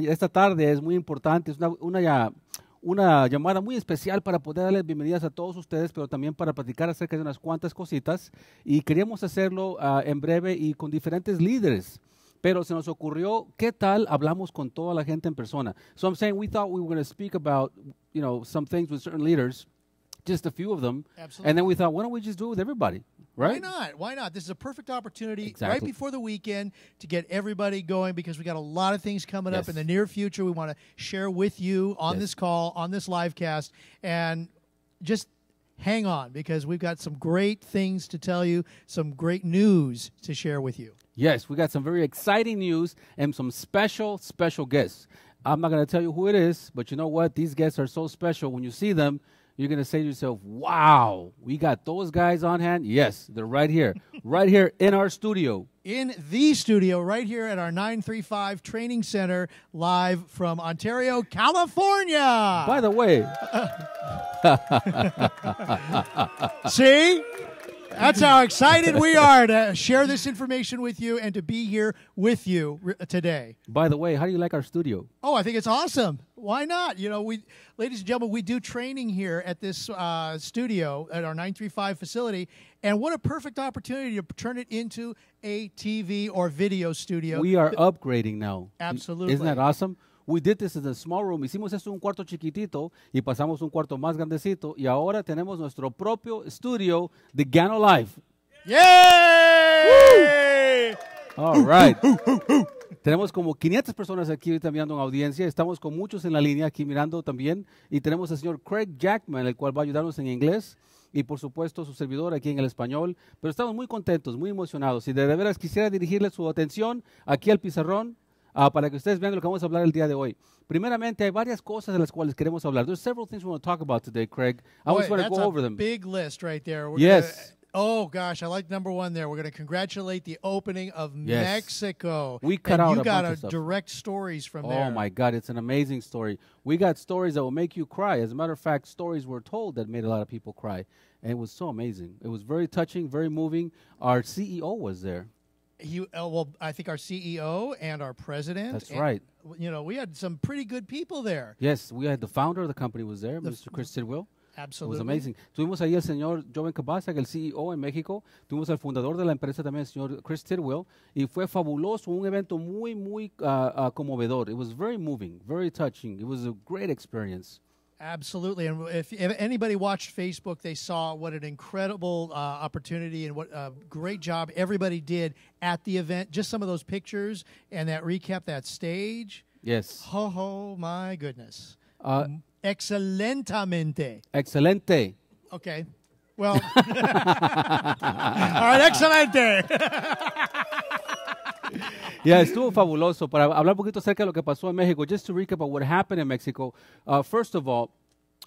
esta tarde es muy importante, es una llamada muy especial para poder darles bienvenidas a todos ustedes, pero también para platicar acerca de unas cuantas cositas. Y queríamos hacerlo en breve y con diferentes líderes. Pero se nos ocurrió, ¿qué tal hablamos con toda la gente en persona? So I'm saying we thought we were going to speak about, some things with certain leaders, just a few of them. Absolutely. And then we thought, why don't we just do it with everybody, right? Why not? Why not? This is a perfect opportunity Exactly. right before the weekend to get everybody going because we got a lot of things coming up in the near future we want to share with you on this call, on this live cast. And just hang on because we've got some great things to tell you, some great news to share with you. Yes, we got some very exciting news and some special guests. I'm not going to tell you who it is, but you know what? These guests are so special. When you see them, you're going to say to yourself, wow, we got those guys on hand? Yes, they're right here in our studio. In the studio, right here at our 935 Training Center, live from Ontario, California. By the way. See? That's how excited we are to share this information with you and to be here with you today. By the way, how do you like our studio? Oh, I think it's awesome. Why not? Ladies and gentlemen, we do training here at this studio at our 935 facility, and what a perfect opportunity to turn it into a TV or video studio. We are upgrading now. Absolutely. Isn't that awesome? We did this in a small room. Hicimos esto en un cuarto chiquitito y pasamos un cuarto más grandecito y ahora tenemos nuestro propio estudio de Ganolife. ¡Yay! All right. Tenemos como 500 personas aquí ahorita mirando en audiencia. Estamos con muchos en la línea aquí mirando también. Y tenemos al señor Craig Jackman, el cual va a ayudarnos en inglés. Y por supuesto su servidor aquí en el español. Pero estamos muy contentos, muy emocionados. Y de veras quisiera dirigirle su atención aquí al pizarrón. Para que ustedes vean lo que vamos a hablar el día de hoy. Primeramente, hay varias cosas de las cuales queremos hablar. There's several things we want to talk about today, Craig. I just want to go over them. Big list right there. Oh, gosh, I like number one there. We're going to congratulate the opening of Mexico. We cut out you a got bunch of stuff. direct stories from there. Oh, my God, it's an amazing story. We got stories that will make you cry. As a matter of fact, stories were told that made a lot of people cry. And it was so amazing. It was very touching, very moving. Our CEO was there. I think our CEO and our president. That's right. We had some pretty good people there. Yes, we had the founder of the company was there, Mr. Chris Tidwell. Absolutely. It was amazing. Tuvimos ahí al señor Joven Cabaza, el CEO en México. Tuvimos al fundador de la empresa también, el señor Chris Tidwell. Y fue fabuloso, un evento muy conmovedor. It was very moving, very touching. It was a great experience. Absolutely. And if anybody watched Facebook, they saw what an incredible opportunity and what a great job everybody did at the event. Just some of those pictures and that recap, that stage. Yes. Oh, my goodness. Excelentamente. Excelente. Okay. Well. All right, excelente. Yeah, estuvo fabuloso. Para hablar un poquito acerca de lo que pasó en México, just to recap about what happened in Mexico, first of all,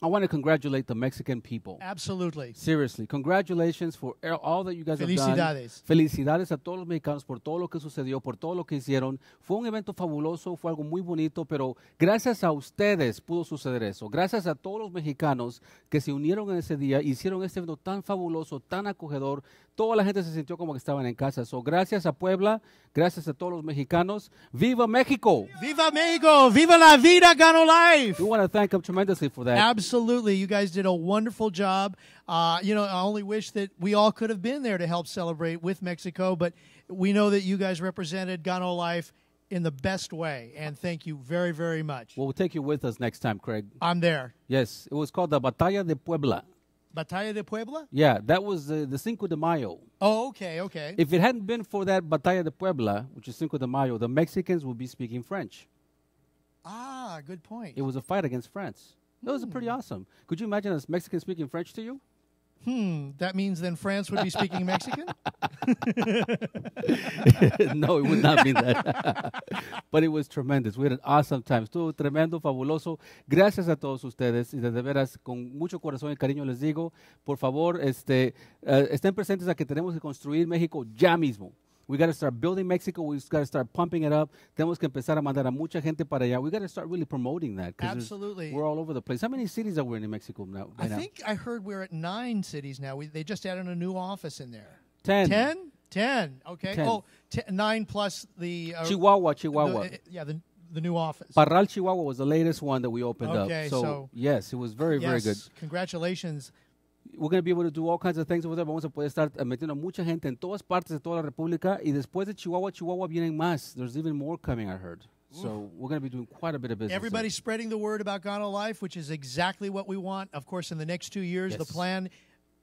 I want to congratulate the Mexican people. Absolutely. Seriously, congratulations for all that you guys have done. Felicidades a todos los mexicanos por todo lo que sucedió, por todo lo que hicieron. Fue un evento fabuloso, fue algo muy bonito, pero gracias a ustedes pudo suceder eso. Gracias a todos los mexicanos que se unieron en ese día, hicieron este evento tan fabuloso, tan acogedor. Toda la gente se sintió como que estaban en casa. So, gracias a Puebla, gracias a todos los mexicanos. ¡Viva México! ¡Viva México! ¡Viva la vida, Ganolife! We want to thank them tremendously for that. Absolutely. You guys did a wonderful job. I only wish that we all could have been there to help celebrate with Mexico, but we know that you guys represented Ganolife in the best way, and thank you very, very much. Well, we'll take you with us next time, Craig. I'm there. Yes, it was called the Batalla de Puebla. Batalla de Puebla? Yeah, that was the Cinco de Mayo. Oh, okay. If it hadn't been for that Batalla de Puebla, which is Cinco de Mayo, the Mexicans would be speaking French. Ah, good point. It was a fight against France. That was pretty awesome. Could you imagine a Mexican speaking French to you? That means then France would be speaking Mexican? No, it would not be that. But it was tremendous. We had an awesome time. Estuvo tremendo, fabuloso. Gracias a todos ustedes. Y de veras, con mucho corazón y cariño les digo, por favor, estén presentes a que tenemos que construir México ya mismo. We got to start building Mexico. We got to start pumping it up. Tenemos que empezar a mandar a mucha gente para allá. We got to start really promoting that. Absolutely. We're all over the place. How many cities are we in Mexico now? I think I heard we're at 9 cities now. They just added a new office in there. 10. 10? Okay. 10. Oh, 9 plus the... Chihuahua. The the new office. Parral, Chihuahua was the latest one that we opened up. Okay, So, yes, it was very, very good. Congratulations. We're going to be able to do all kinds of things over there. Vamos a poder estar metiendo a mucha gente en todas partes de toda la República. Y después de Chihuahua vienen más. There's even more coming, I heard. So we're going to be doing quite a bit of business. Everybody's spreading the word about Ganolife, which is exactly what we want. Of course, in the next 2 years, the plan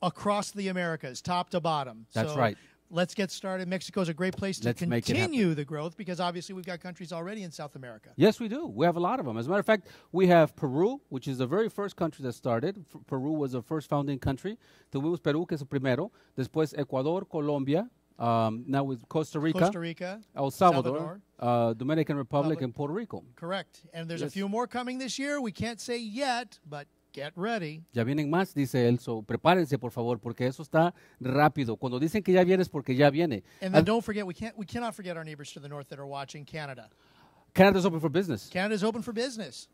across the Americas, top to bottom. That's right. Let's get started. Mexico is a great place to continue the growth because obviously we've got countries already in South America. Yes, we do. We have a lot of them. As a matter of fact, we have Peru, which is the very first country that started. Peru was the first founding country. Tuvimos Perú, que es el primero. Después Ecuador, Colombia. Now with Costa Rica, El Salvador, Dominican Republic, and Puerto Rico. Correct. And there's a few more coming this year. We can't say yet, but get ready. Ya vienen más, dice él. So prepárense, por favor, porque eso está rápido. Cuando dicen que ya viene es porque ya viene. And then don't forget, we cannot forget our neighbors to the north that are watching, Canada. Canada's open for business. Canada's open for business.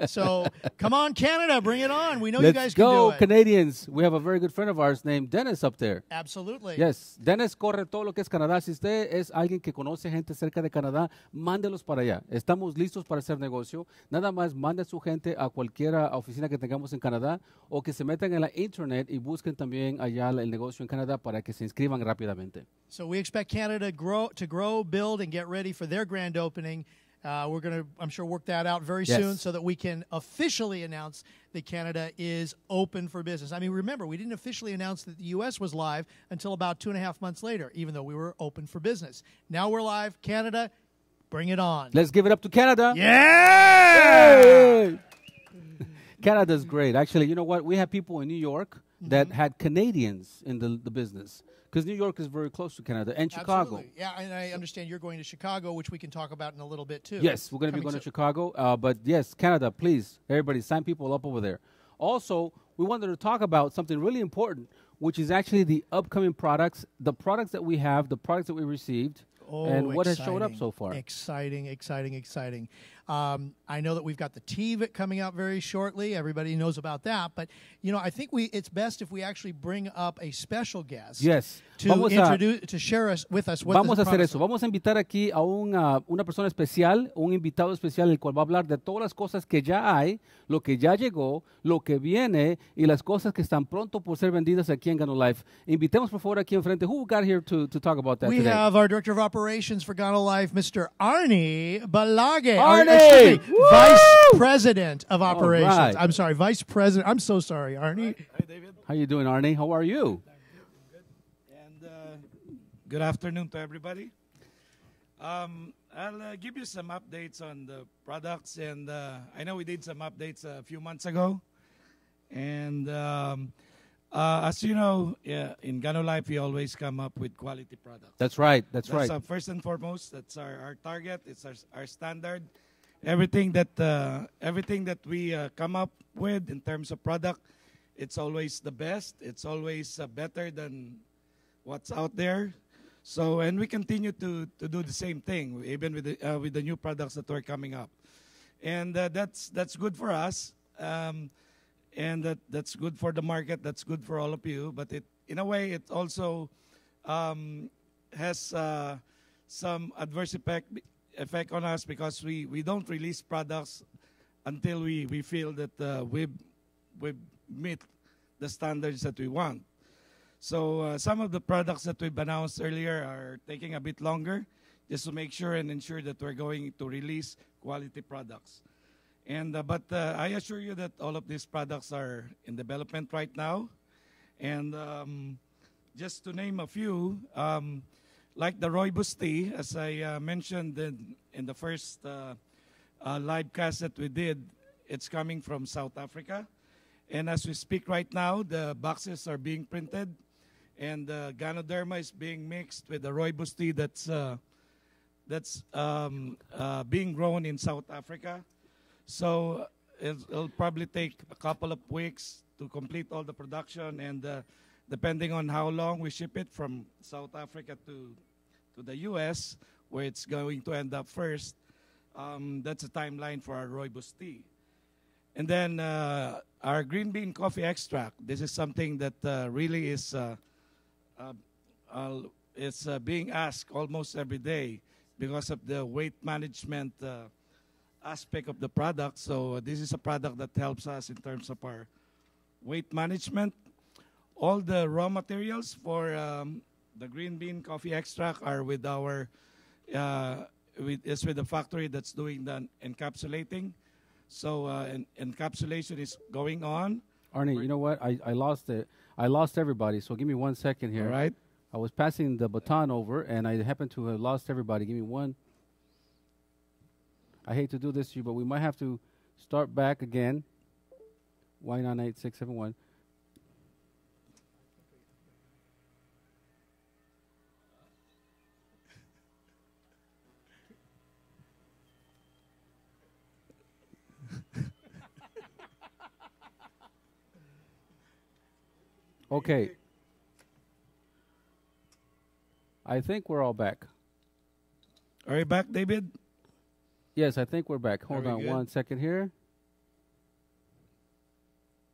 So come on, Canada, bring it on. We know Let's you guys can do go, it. Canadians. We have a very good friend of ours named Dennis up there. Absolutely. Yes, Dennis corre todo lo que es Canadá. Si usted es alguien que conoce gente cerca de Canadá, mándelos para allá. Estamos listos para hacer negocio. Nada más mande su gente a cualquier oficina que tengamos en Canadá o que se metan en la internet y busquen también allá el negocio en Canadá para que se inscriban rápidamente. So we expect Canada to grow, build, and get ready for their grand opening. We're going to, I'm sure, work that out very soon so that we can officially announce that Canada is open for business. I mean, remember, we didn't officially announce that the U.S. was live until about 2.5 months later, even though we were open for business. Now we're live. Canada, bring it on. Let's give it up to Canada. Yeah! Yay! Canada's great. Actually, you know what? We have people in New York that had Canadians in the business. Because New York is very close to Canada, and Chicago. Absolutely. Yeah, and I understand you're going to Chicago, which we can talk about in a little bit, too. Yes, we're going to be going to Chicago. But yes, Canada, please, everybody, sign people up over there. Also, we wanted to talk about something really important, which is actually the upcoming products, the products that we have, the products that we received, and what has showed up so far. Exciting, exciting, exciting. I know that we've got the tea coming out very shortly. Everybody knows about that. But, you know, I think it's best if we actually bring up a special guest to share with us what Vamos a hacer eso. Vamos a invitar aquí a una persona especial, un invitado especial, el cual va a hablar de todas las cosas que ya hay, lo que ya llegó, lo que viene y las cosas que están pronto por ser vendidas aquí en Ganolife. Invitemos, por favor, aquí enfrente. Who got here to talk about that today? We have our Director of Operations for Ganolife, Mr. Arnie Balage. Vice President of Operations. Right. I'm sorry, Vice President. I'm so sorry, Arnie. Hi, David. How you doing, Arnie? How are you? I'm good. And good afternoon to everybody. I'll give you some updates on the products. And I know we did some updates a few months ago. And as you know, in Ganolife, we always come up with quality products. That's right. That's right. First and foremost, that's our target. It's our standard. Everything that we come up with in terms of product, it's always the best. It's always better than what's out there. So, and we continue to do the same thing, even with the new products that are coming up, and that's good for us, and that's good for the market. That's good for all of you. But in a way, it also has some adverse effect on us because we don't release products until we feel that we've met the standards that we want. So some of the products that we've announced earlier are taking a bit longer just to make sure and ensure that we're going to release quality products. And but I assure you that all of these products are in development right now. And just to name a few, like the Rooibos tea, as I mentioned in the first live cast that we did, it's coming from South Africa. And as we speak right now, the boxes are being printed, and Ganoderma is being mixed with the Rooibos tea that's being grown in South Africa. So it'll probably take a couple of weeks to complete all the production, and depending on how long we ship it from South Africa to the U.S., where it's going to end up first, that's a timeline for our Rooibos tea. And then our green bean coffee extract. This is something that really is being asked almost every day because of the weight management aspect of the product. So this is a product that helps us in terms of our weight management. All the raw materials for the green bean coffee extract are with our with the factory that's doing the encapsulating. So encapsulation is going on. Arnie, you know what? I lost it. I lost everybody. So give me 1 second here. All right. I was passing the baton over, and I happen to have lost everybody. Give me one. I hate to do this to you, but we might have to start back again. Y98671. Okay. I think we're all back. Are you back, David? Yes, I think we're back. Hold Very on good. 1 second here.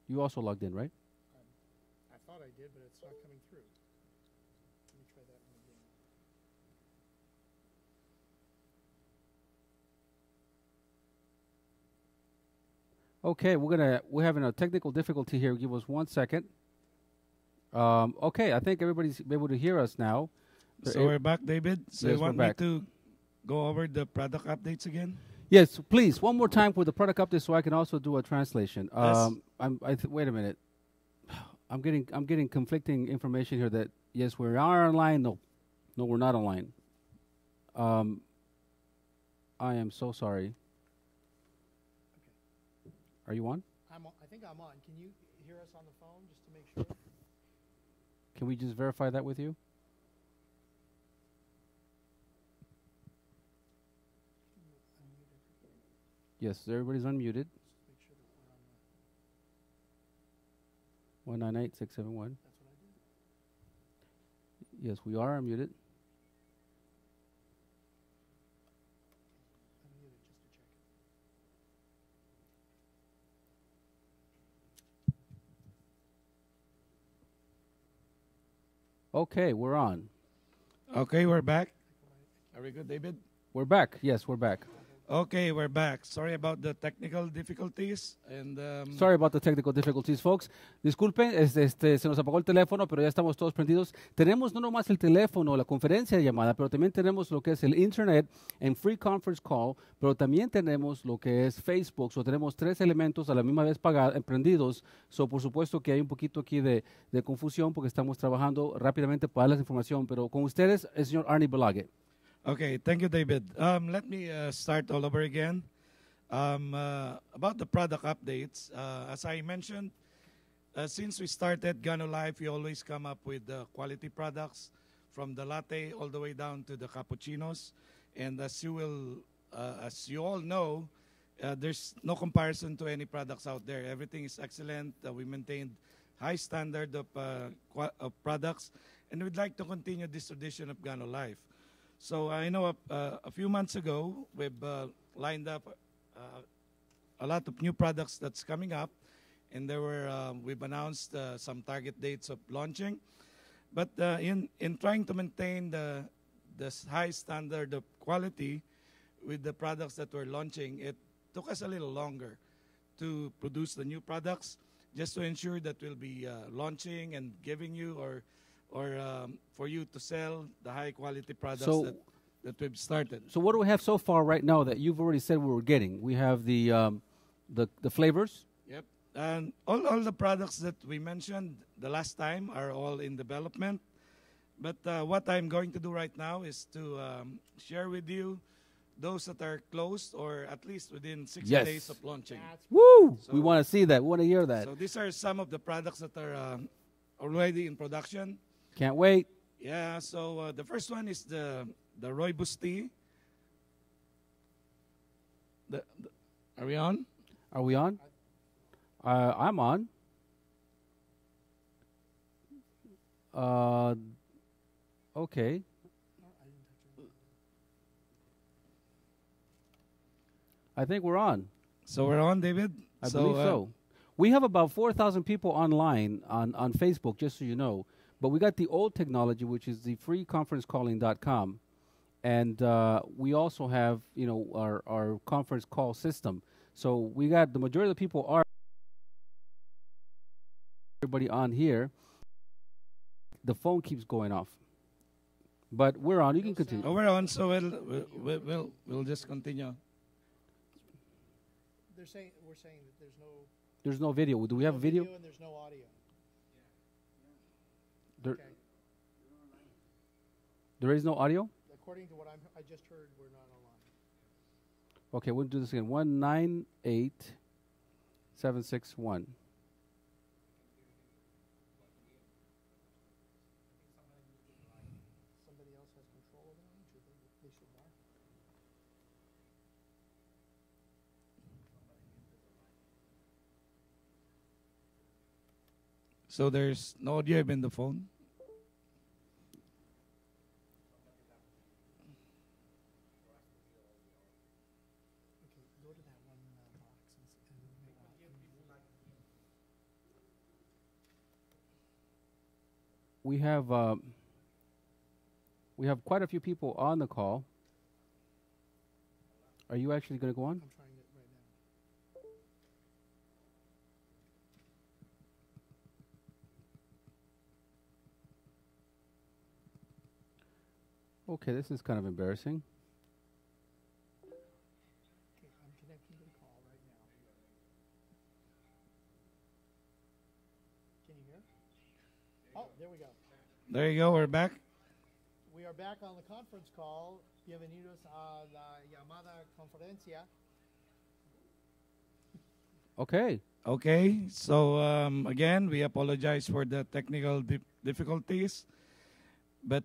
You also logged in, right? I thought I did, but it's not coming through. Let me try that one again. Okay, we're having a technical difficulty here. Give us 1 second. Okay, I think everybody's able to hear us now. So we're back, David. So Yes, you want we're me back. to go over the product updates again? Yes, please. One more time for the product update, so I can also do a translation. Yes. Wait a minute. I'm getting conflicting information here. That yes, we are online. No, we're not online. I am so sorry. Are you on? I think I'm on. Can you hear us on the phone just to make sure? Can we just verify that with you? Yes, everybody's unmuted. Make sure that we're on the, 198-671. that's what I did. Yes, we are unmuted. Unmute it just to check it. Okay, we're on. Okay, we're back. Are we good, David? We're back. Yes, we're back. Okay, we're back. Sorry about the technical difficulties. And Sorry about the technical difficulties, folks. Disculpen, se nos apagó el teléfono, pero ya estamos todos prendidos. Tenemos no nomás el teléfono, la conferencia de llamada, pero también tenemos lo que es el Internet en Free Conference Call, pero también tenemos lo que es Facebook. So, tenemos tres elementos a la misma vez prendidos. So, por supuesto que hay un poquito aquí de confusión porque estamos trabajando rápidamente para darles información, pero con ustedes el señor Arnie Balague. okay, thank you, David. Let me start all over again. About the product updates, as I mentioned, since we started Ganolife, we always come up with quality products from the latte all the way down to the cappuccinos. And as you all know, there's no comparison to any products out there. Everything is excellent. We maintained high standard of products, and we'd like to continue this tradition of Ganolife. So I know a few months ago, we've lined up a lot of new products that's coming up, and we've announced some target dates of launching. But in trying to maintain the high standard of quality with the products that we're launching, it took us a little longer to produce the new products, just to ensure that we'll be launching and giving you or for you to sell the high quality products that we've started. So what do we have so far right now that you've already said we were getting? We have the flavors. Yep. And all the products that we mentioned the last time are all in development. But what I'm going to do right now is to share with you those that are closed or at least within 60 Yes. days of launching. Woo! So- We want to see that. We want to hear that. So these are some of the products that are already in production. Can't wait. Yeah, so the first one is the Rooibos tea. Are we on? Are we on? I'm on. Okay. I think we're on. So we're on, David? I believe so. We have about 4,000 people online on Facebook, just so you know. But we got the old technology, which is the freeconferencecalling.com. And we also have, our conference call system. So we got the majority of the people are everybody on here. The phone keeps going off. But we're on. You can continue. Oh, we're on, so we'll just continue. We're saying that There's no video. Do we have a video? and there's no audio. There is no audio? According to what I just heard, we're not online. Okay, we'll do this again. 198761. Somebody else has control of it. They should not. So there's no audio in the phone. Go to that one box We have quite a few people on the call. Are you actually going to go on? I'm trying it right now. Okay, this is kind of embarrassing. Okay, I'm connecting to the call right now. Can you hear? Oh, there we go. There you go. We're back. We are back on the conference call. Bienvenidos a la llamada conferencia. Okay. Okay. So again, we apologize for the technical difficulties, but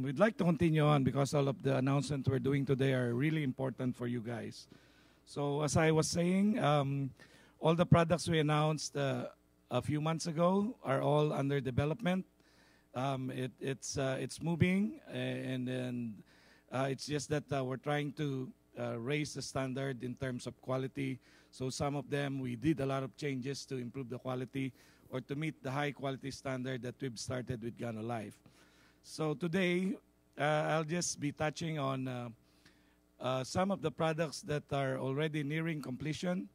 we'd like to continue on because all of the announcements we're doing today are really important for you guys. So as I was saying, all the products we announced a few months ago are all under development. It's moving, and then it's just that we're trying to raise the standard in terms of quality. So some of them we did a lot of changes to improve the quality or to meet the high quality standard that we've started with Ganolife. So today I'll just be touching on some of the products that are already nearing completion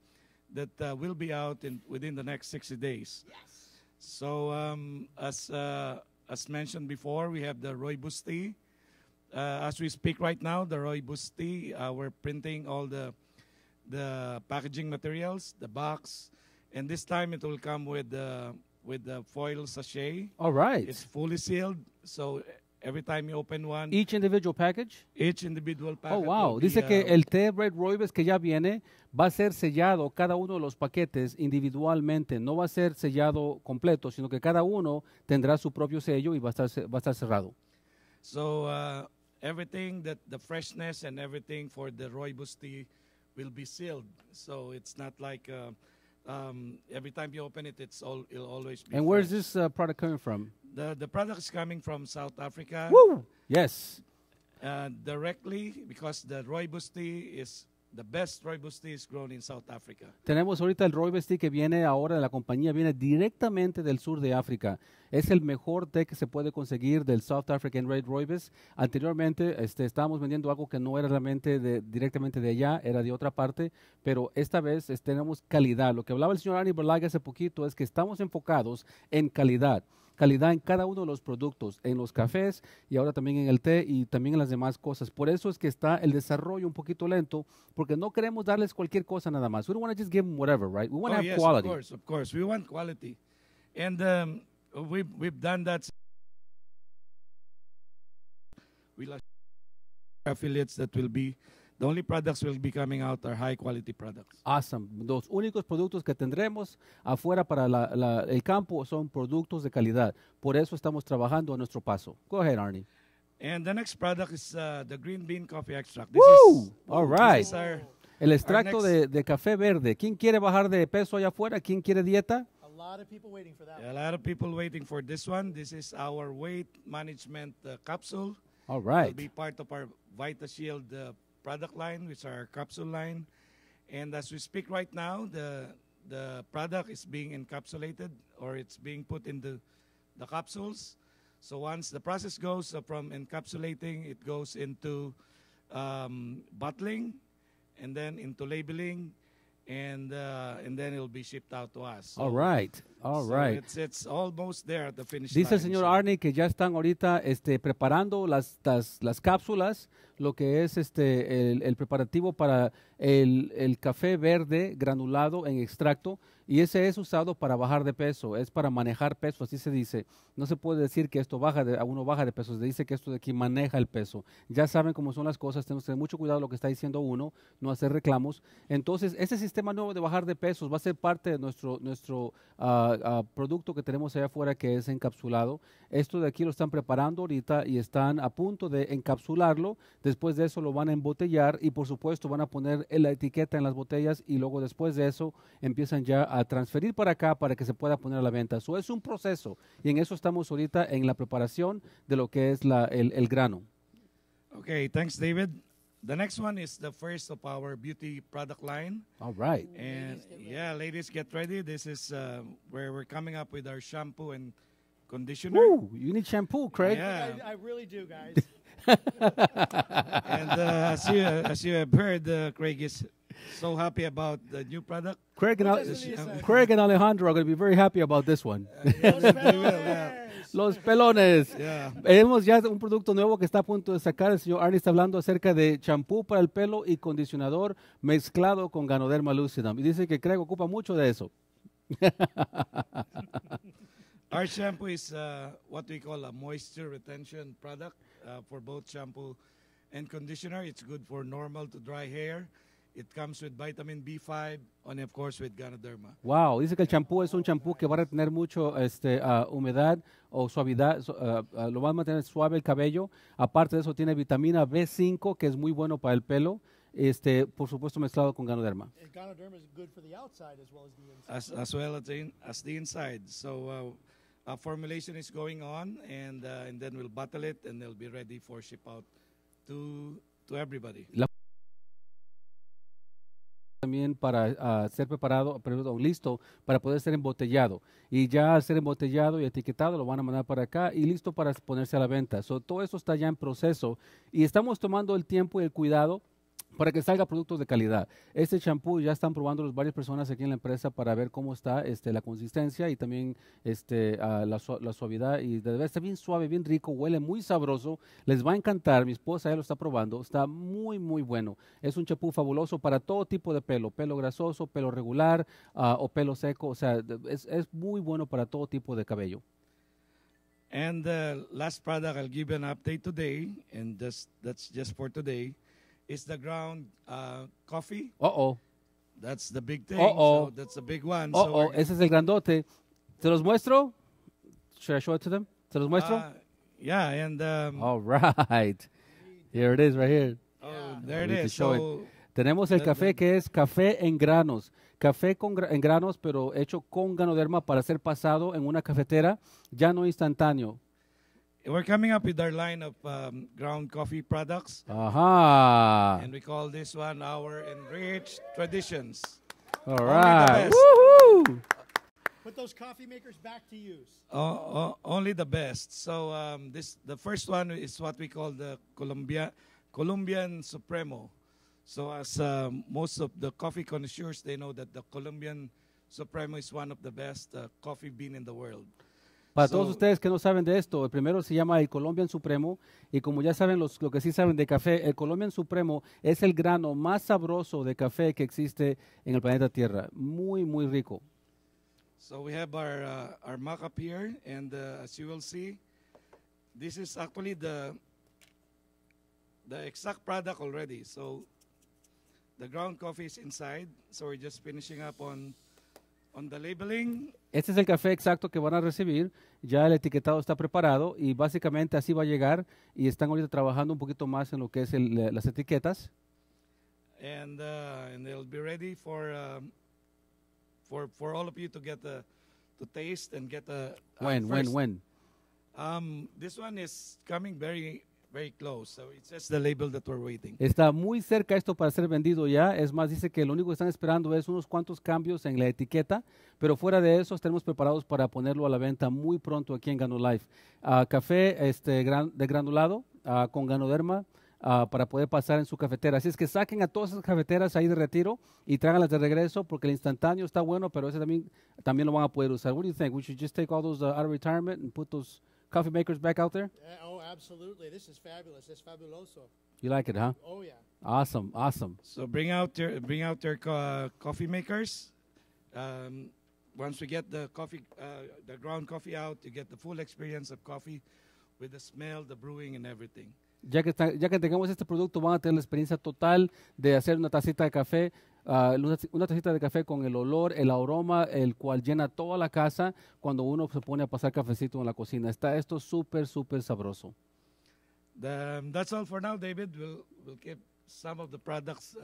that will be out within the next 60 days. Yes. So as mentioned before, we have the Rooibos tea. As we speak right now, the Rooibos tea, we're printing all the packaging materials, the box, and this time it will come with the foil sachet. All right. It's fully sealed, so every time you open one, Each individual package? each individual packet. Oh, wow. will be, Dice que el té Red Rooibos que ya viene va a ser sellado cada uno de los paquetes individualmente. No va a ser sellado completo, sino que cada uno tendrá su propio sello y va a estar cerrado. So everything that the freshness and everything for the Rooibos tea will be sealed. So it's not like every time you open it, it'll always be. And where's fresh. this product coming from? The product is coming from South Africa. Woo! Yes. Directly because the Rooibos tea is the best Rooibos tea is grown in South Africa. Tenemos ahorita el Rooibos tea que viene ahora de la compañía, viene directamente del sur de África. Es el mejor té que se puede conseguir del South African Red Rooibos. Anteriormente estábamos vendiendo algo que no era realmente directamente de allá, era de otra parte, pero esta vez tenemos calidad. Lo que hablaba el señor Arnie Berlaga hace poquito es que estamos enfocados en calidad. Calidad en cada uno de los productos, en los cafés y ahora también en el té y también en las demás cosas. Por eso es que está el desarrollo un poquito lento, porque no queremos darles cualquier cosa nada más. We don't want to just give them whatever, right? We want to have quality. Of course. We want quality. And we've done that. We'll affiliates that will be, the only products will be coming out are high quality products. Awesome. Los únicos productos que tendremos afuera para el campo son productos de calidad. Por eso estamos trabajando a nuestro paso. Go ahead, Arnie. And the next product is the green bean coffee extract. Woo! All right. This is El extracto next- de café verde. ¿Quién quiere bajar de peso allá afuera? ¿Quién quiere dieta? A lot of people waiting for that. a lot of people waiting for this one. This is our weight management capsule. All It'll right. be part of our VitaShield product line, which are our capsule line. And as we speak right now, the product is being encapsulated or it's being put in the capsules. So once the process goes from encapsulating, it goes into bottling, and then into labeling, and then it'll be shipped out to us. So, All right. It's almost there at the finish Dice el line. señor Arnie que ya están ahorita preparando las cápsulas, lo que es el preparativo para el café verde granulado en extracto, y ese es usado para bajar de peso, es para manejar peso, así se dice. No se puede decir que esto uno baja de peso, se dice que esto de aquí maneja el peso. Ya saben cómo son las cosas, tenemos que tener mucho cuidado de lo que está diciendo uno, no hacer reclamos. Entonces, este sistema nuevo de bajar de pesos va a ser parte de nuestro producto que tenemos allá afuera, que es encapsulado. Esto de aquí lo están preparando ahorita y están a punto de encapsularlo. Después de eso lo van a embotellar y por supuesto van a poner la etiqueta en las botellas, y luego después de eso empiezan ya a transferir para acá para que se pueda poner a la venta. Eso es un proceso y en eso estamos ahorita en la preparación de lo que es el grano. Okay, thanks, David. The next one is the first of our beauty product line. All right. And ladies, get ready. This is where we're coming up with our shampoo and conditioner. Woo, you need shampoo, Craig. Yeah. I really do, guys. And as you have heard, Craig is so happy about the new product. Craig and Alejandro are going to be very happy about this one. Los pelones. Yeah. Hemos ya un producto nuevo que está a punto de sacar. El señor Arnie está hablando acerca de champú para el pelo y condicionador mezclado con Ganoderma lucidum. Y dice que Craig ocupa mucho de eso. Our shampoo is what we call a moisture retention product for both shampoo and conditioner. It's good for normal to dry hair. It comes with vitamin B5 and, of course, with Ganoderma. Wow, dice que el champú es un champú que va a retener mucho humedad o suavidad, lo va a mantener suave el cabello. Aparte de eso, tiene vitamina B5, que es muy bueno para el pelo. Por supuesto, mezclado con Ganoderma. Ganoderma is good for the outside as well as the inside. As well as the inside. So formulation is going on, and then we'll bottle it, and they'll be ready for ship out to everybody. También para ser listo para poder ser embotellado, y ya al ser embotellado y etiquetado lo van a mandar para acá y listo para ponerse a la venta. Todo eso está ya en proceso y estamos tomando el tiempo y el cuidado para que salga productos de calidad. Este champú ya están probando varias personas aquí en la empresa para ver cómo está la consistencia y también la suavidad, y de verdad está bien suave, bien rico, huele muy sabroso, les va a encantar. Mi esposa ya lo está probando, está muy muy bueno. Es un champú fabuloso para todo tipo de pelo grasoso, pelo regular o pelo seco, o sea, es muy bueno para todo tipo de cabello. And the last product I'll give you an update today, and that's just for today, is the ground coffee. That's the big thing. So that's the big one. Ese es el grandote. ¿Se los muestro? Should I show it to them? ¿Se los muestro? Yeah, and all right. Here it is right here. Oh, there it is. So tenemos el café que es café en granos. Café en granos, pero hecho con Ganoderma para ser pasado en una cafetera, ya no instantáneo. We're coming up with our line of ground coffee products. Aha. And we call this one our Enriched Traditions. All right. Woohoo! Put those coffee makers back to use. Only the best. So the first one is what we call the Colombian Supremo. So as most of the coffee connoisseurs, they know that the Colombian Supremo is one of the best coffee bean in the world. Para todos ustedes que no saben de esto, el primero se llama el Colombian Supremo, y como ya saben lo que sí saben de café, el Colombian Supremo es el grano más sabroso de café que existe en el planeta Tierra. Muy, muy rico. So we have our mock-up here, and as you will see, this is actually the exact product already. So the ground coffee is inside, so we're just finishing up on the labeling. Este es el café exacto que van a recibir. Ya el etiquetado está preparado y básicamente así va a llegar, y están ahorita trabajando un poquito más en lo que es las etiquetas. And they'll be ready for all of you to get to taste and get When? This one is coming very very close. So it's just the label that we're waiting. Está muy cerca esto para ser vendido ya. Es más, dice que lo único que están esperando es unos cuantos cambios en la etiqueta, pero fuera de eso estaremos preparados para ponerlo a la venta muy pronto aquí en Ganolife. Café de granulado con ganoderma para poder pasar en su cafetera. Así es que saquen a todas esas cafeteras ahí de retiro y tráiganlas de regreso porque el instantáneo está bueno, pero ese también lo van a poder usar. What do you think? We should just take all those out of retirement and put those coffee makers back out there? Oh, absolutely. This is fabulous. It's fabuloso. You like it, huh? Oh, yeah. Awesome, awesome. So bring out your coffee makers. Once we get the coffee, the ground coffee out, you get the full experience of coffee with the smell, the brewing, and everything. Ya que tengamos este producto, van a tener la experiencia total de hacer una tacita de café, una tacita de café con el olor, el aroma, el cual llena toda la casa cuando uno se pone a pasar cafecito en la cocina. Está esto súper, súper sabroso. That's all for now, David. We'll keep some of the products.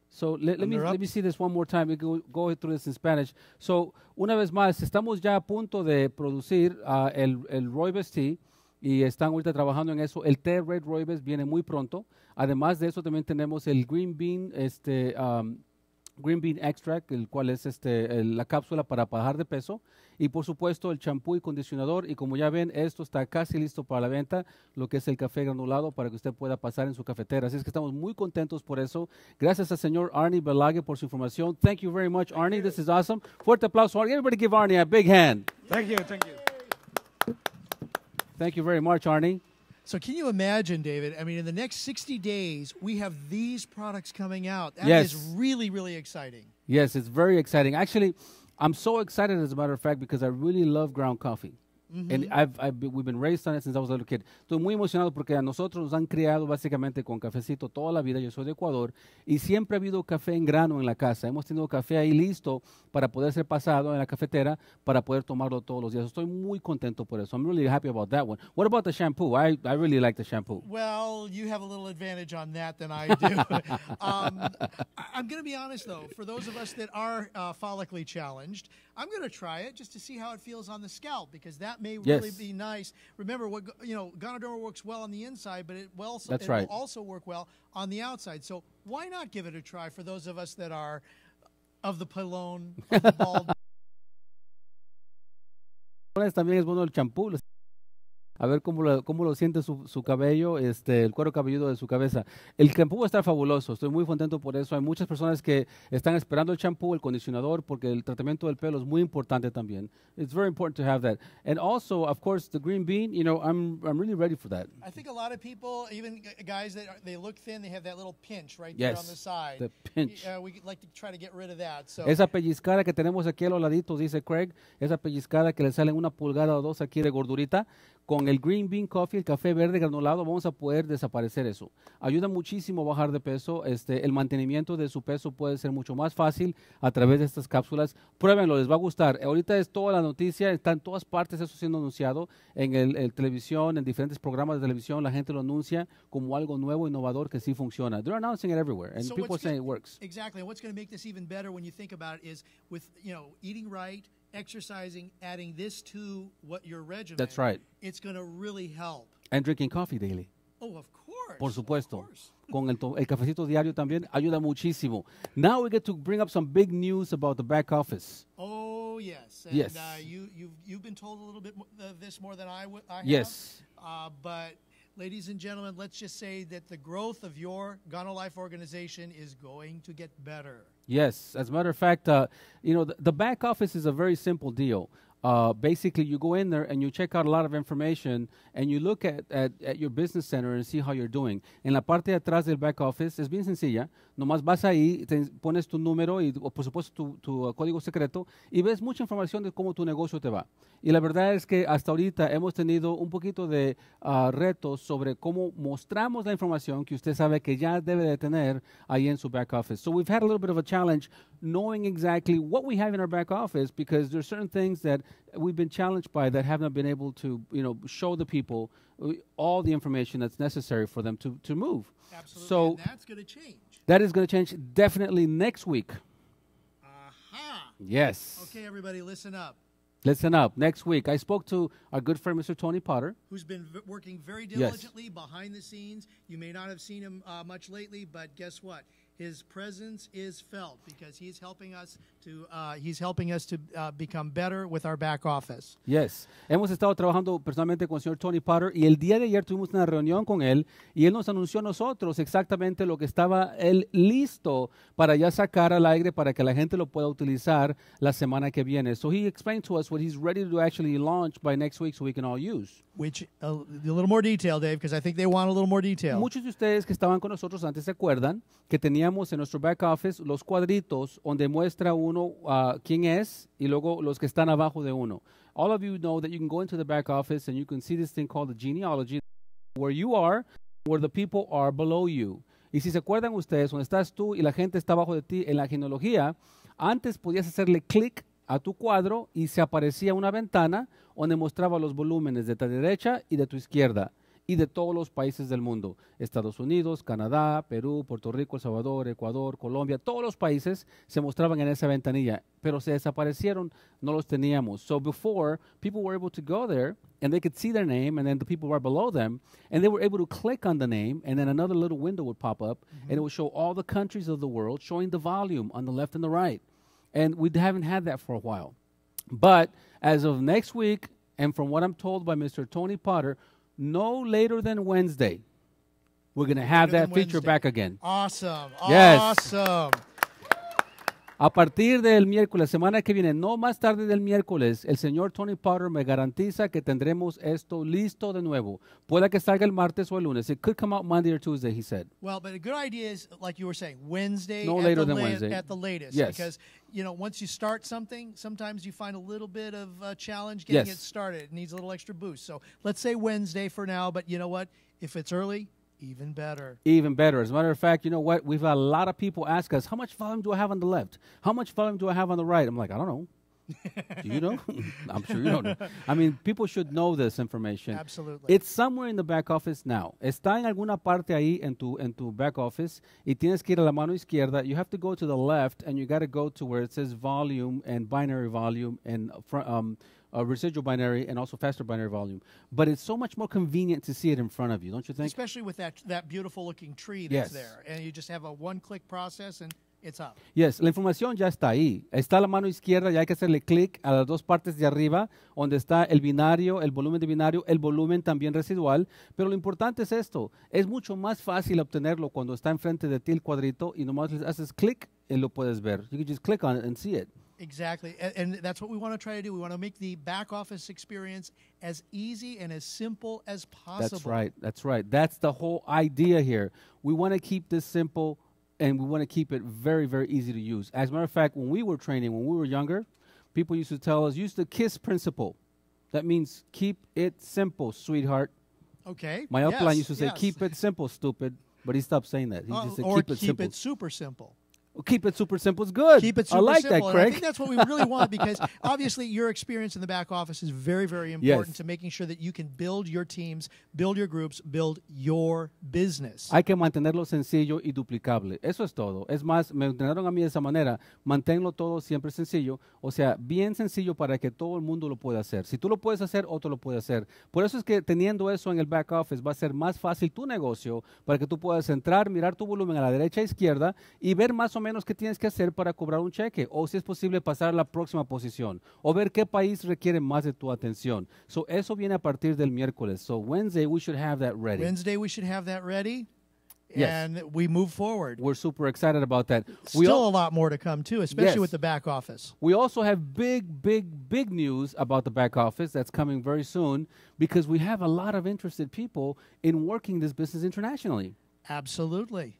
So let me see this one more time. We go through this in Spanish. So una vez más, estamos ya a punto de producir el Rooibos Tea. Y están ahorita trabajando en eso. El té Red Rooibos viene muy pronto. Además de eso, también tenemos el Green Bean Extract, el cual es la cápsula para bajar de peso. Y por supuesto, el champú y condicionador. Y como ya ven, esto está casi listo para la venta, lo que es el café granulado para que usted pueda pasar en su cafetera. Así es que estamos muy contentos por eso. Gracias al señor Arnie Belague por su información. Thank you very much, Arnie. This is awesome. Fuerte aplauso, Arnie. Everybody give Arnie a big hand. Thank you, thank you. Thank you very much, Arnie. So can you imagine, David? I mean, in the next 60 days, we have these products coming out. That Yes. is really, really exciting. Yes, it's very exciting. Actually, I'm so excited, as a matter of fact, because I really love ground coffee. And we've been raised on it since I was a little kid. Estoy muy emocionado porque a nosotros nos han criado básicamente con cafecito toda la vida. Yo soy de Ecuador y siempre ha habido café en grano en la casa. Hemos tenido café ahí listo para poder ser pasado en la cafetera para poder tomarlo todos los días. Estoy muy contento por eso. I'm really happy about that one. What about the shampoo? I really like the shampoo. Well, you have a little advantage on that than I do. I'm going to be honest, though. For those of us that are follically challenged, I'm going to try it just to see how it feels on the scalp because that may really be nice. Remember, Gonoderma works well on the inside, but it will also work well on the outside. So why not give it a try for those of us that are of the pelón, of the bald? También es bueno el champú. A ver cómo lo siente su cabello, el cuero cabelludo de su cabeza. El champú va a estar fabuloso, estoy muy contento por eso. Hay muchas personas que están esperando el champú, el condicionador, porque el tratamiento del pelo es muy importante también. It's very important to have that. And also, of course, the green bean, I'm really ready for that. I think a lot of people, even guys they look thin, they have that little pinch right there on the side. The pinch. We like to try to get rid of that. So. Esa pellizcada que tenemos aquí a los laditos, dice Craig, esa pellizcada que le salen 1 pulgada o 2 aquí de gordurita, con el Green Bean Coffee, el café verde granulado, vamos a poder desaparecer eso. Ayuda muchísimo a bajar de peso. El mantenimiento de su peso puede ser mucho más fácil a través de estas cápsulas. Pruébenlo, les va a gustar. Ahorita es toda la noticia, está en todas partes eso siendo anunciado, en el televisión, en diferentes programas de televisión, la gente lo anuncia como algo nuevo, innovador, que sí funciona. They're announcing it everywhere, and people are saying it works. Exactly, and what's going to make this even better when you think about it is with, eating right, exercising, adding this to what your regimen. That's right. It's going to really help. And drinking coffee daily. Oh, of course. Por supuesto. Con el cafecito diario también ayuda muchísimo. Now we get to bring up some big news about the back office. Oh, yes. And, yes. You've been told a little bit of this more than I have. Yes. But ladies and gentlemen, let's just say that the growth of your Ganolife organization is going to get better. Yes. As a matter of fact, the back office is a very simple deal. Basically, you go in there and you check out a lot of information and you look at your business center and see how you're doing. En la parte de atrás del back office es bien sencilla. Nomás vas ahí, pones tu número y por supuesto tu código secreto y ves mucha información de cómo tu negocio te va. Y la verdad es que hasta ahorita hemos tenido un poquito de retos sobre cómo mostramos la información que usted sabe que ya debe de tener ahí en su back office. So we've had a little bit of a challenge knowing exactly what we have in our back office because there's certain things that we've been challenged by that have not been able to, show the people all the information that's necessary for them to move. Absolutely, so and that's going to change. That is going to change definitely next week. Aha. Yes. Okay, everybody, listen up. Listen up. Next week, I spoke to our good friend, Mr. Tony Potter. Who's been working very diligently behind the scenes. You may not have seen him much lately, but guess what? His presence is felt because he's helping us to become better with our back office. Yes. Hemos estado trabajando personalmente con el señor Tony Potter y el día de ayer tuvimos una reunión con él y él nos anunció a nosotros exactamente lo que estaba él listo para ya sacar al aire para que la gente lo pueda utilizar la semana que viene. So he explained to us what he's ready to actually launch by next week so we can all use. Which, a little more detail, Dave, because I think they want a little more detail. Muchos de ustedes que estaban con nosotros antes se acuerdan que teníamos en nuestro back office los cuadritos donde muestra uno quién es y luego los que están abajo de uno. All of you know that you can go into the back office and you can see this thing called the genealogy, where you are, where the people are below you. Y si se acuerdan ustedes, donde estás tú y la gente está abajo de ti en la genealogía, antes podías hacerle clic a tu cuadro y se aparecía una ventana donde mostraba los volúmenes de tu derecha y de tu izquierda y de todos los países del mundo. Estados Unidos, Canadá, Perú, Puerto Rico, El Salvador, Ecuador, Colombia, todos los países se mostraban en esa ventanilla, pero se desaparecieron, no los teníamos. So before, people were able to go there and they could see their name and then the people right below them and they were able to click on the name and then another little window would pop up and it would show all the countries of the world showing the volume on the left and the right. And we haven't had that for a while. But as of next week, and from what I'm told by Mr. Tony Potter, no later than Wednesday, we're going to have that feature back again. Awesome. Yes. Awesome. A partir del miércoles, semana que viene, no más tarde del miércoles, el señor Tony Potter me garantiza que tendremos esto listo de nuevo. Puede que salga el martes o el lunes. It could come out Monday or Tuesday, he said. Well, but a good idea is, like you were saying, Wednesday, no later than Wednesday at the latest. Yes. Because, once you start something, sometimes you find a little bit of a challenge getting it started. It needs a little extra boost. So let's say Wednesday for now, but you know what? If it's early, even better. Even better. As a matter of fact, you know what? We've had a lot of people ask us, how much volume do I have on the left? How much volume do I have on the right? I'm like, I don't know. Do you know? I'm sure you don't know. I mean, people should know this information. Absolutely. It's somewhere in the back office now. Está en alguna parte ahí en tu back office y tienes que ir a la mano izquierda. You have to go to the left and you got to go to where it says volume and binary volume and residual binary and also faster binary volume. But it's so much more convenient to see it in front of you, don't you think? Especially with that beautiful looking tree that's there. And you just have a one-click process and it's up. Yes, la información ya está ahí. Está a la mano izquierda y hay que hacerle clic a las dos partes de arriba donde está el binario, el volumen de binario, el volumen también residual. Pero lo importante es esto. Es mucho más fácil obtenerlo cuando está enfrente de ti el cuadrito y nomás le haces clic y lo puedes ver. You can just click on it and see it. Exactly. And that's what we want to try to do. We want to make the back office experience as easy and as simple as possible. That's right. That's right. That's the whole idea here. We want to keep this simple and we want to keep it very, very easy to use. As a matter of fact, when we were training, when we were younger, people used to tell us, use the KISS principle. That means keep it simple, sweetheart. Okay. My upline used to say, keep it simple, stupid. But he stopped saying that. He just said, keep it simple. Keep it super simple. Well, keep it super simple is good. Keep it super I like simple. that, Craig. And I think that's what we really want because obviously your experience in the back office is very, very important to making sure that you can build your teams, build your groups, build your business. Hay que mantenerlo sencillo y duplicable. Eso es todo. Es más, me entrenaron a mí de esa manera. Manténlo todo siempre sencillo. O sea, bien sencillo para que todo el mundo lo pueda hacer. Si tú lo puedes hacer, otro lo puede hacer. Por eso es que teniendo eso en el back office va a ser más fácil tu negocio para que tú puedas entrar, mirar tu volumen a la derecha e izquierda y ver más o menos qué tienes que hacer para cobrar un cheque, o si es posible pasar a la próxima posición, o ver qué país requiere más de tu atención. So, eso viene a partir del miércoles. So, Wednesday, we should have that ready. Wednesday, we should have that ready. Yes. And we move forward. We're super excited about that. Still a lot more to come, too, especially with the back office. We also have big news about the back office that's coming very soon because we have a lot of interested people in working this business internationally. Absolutely.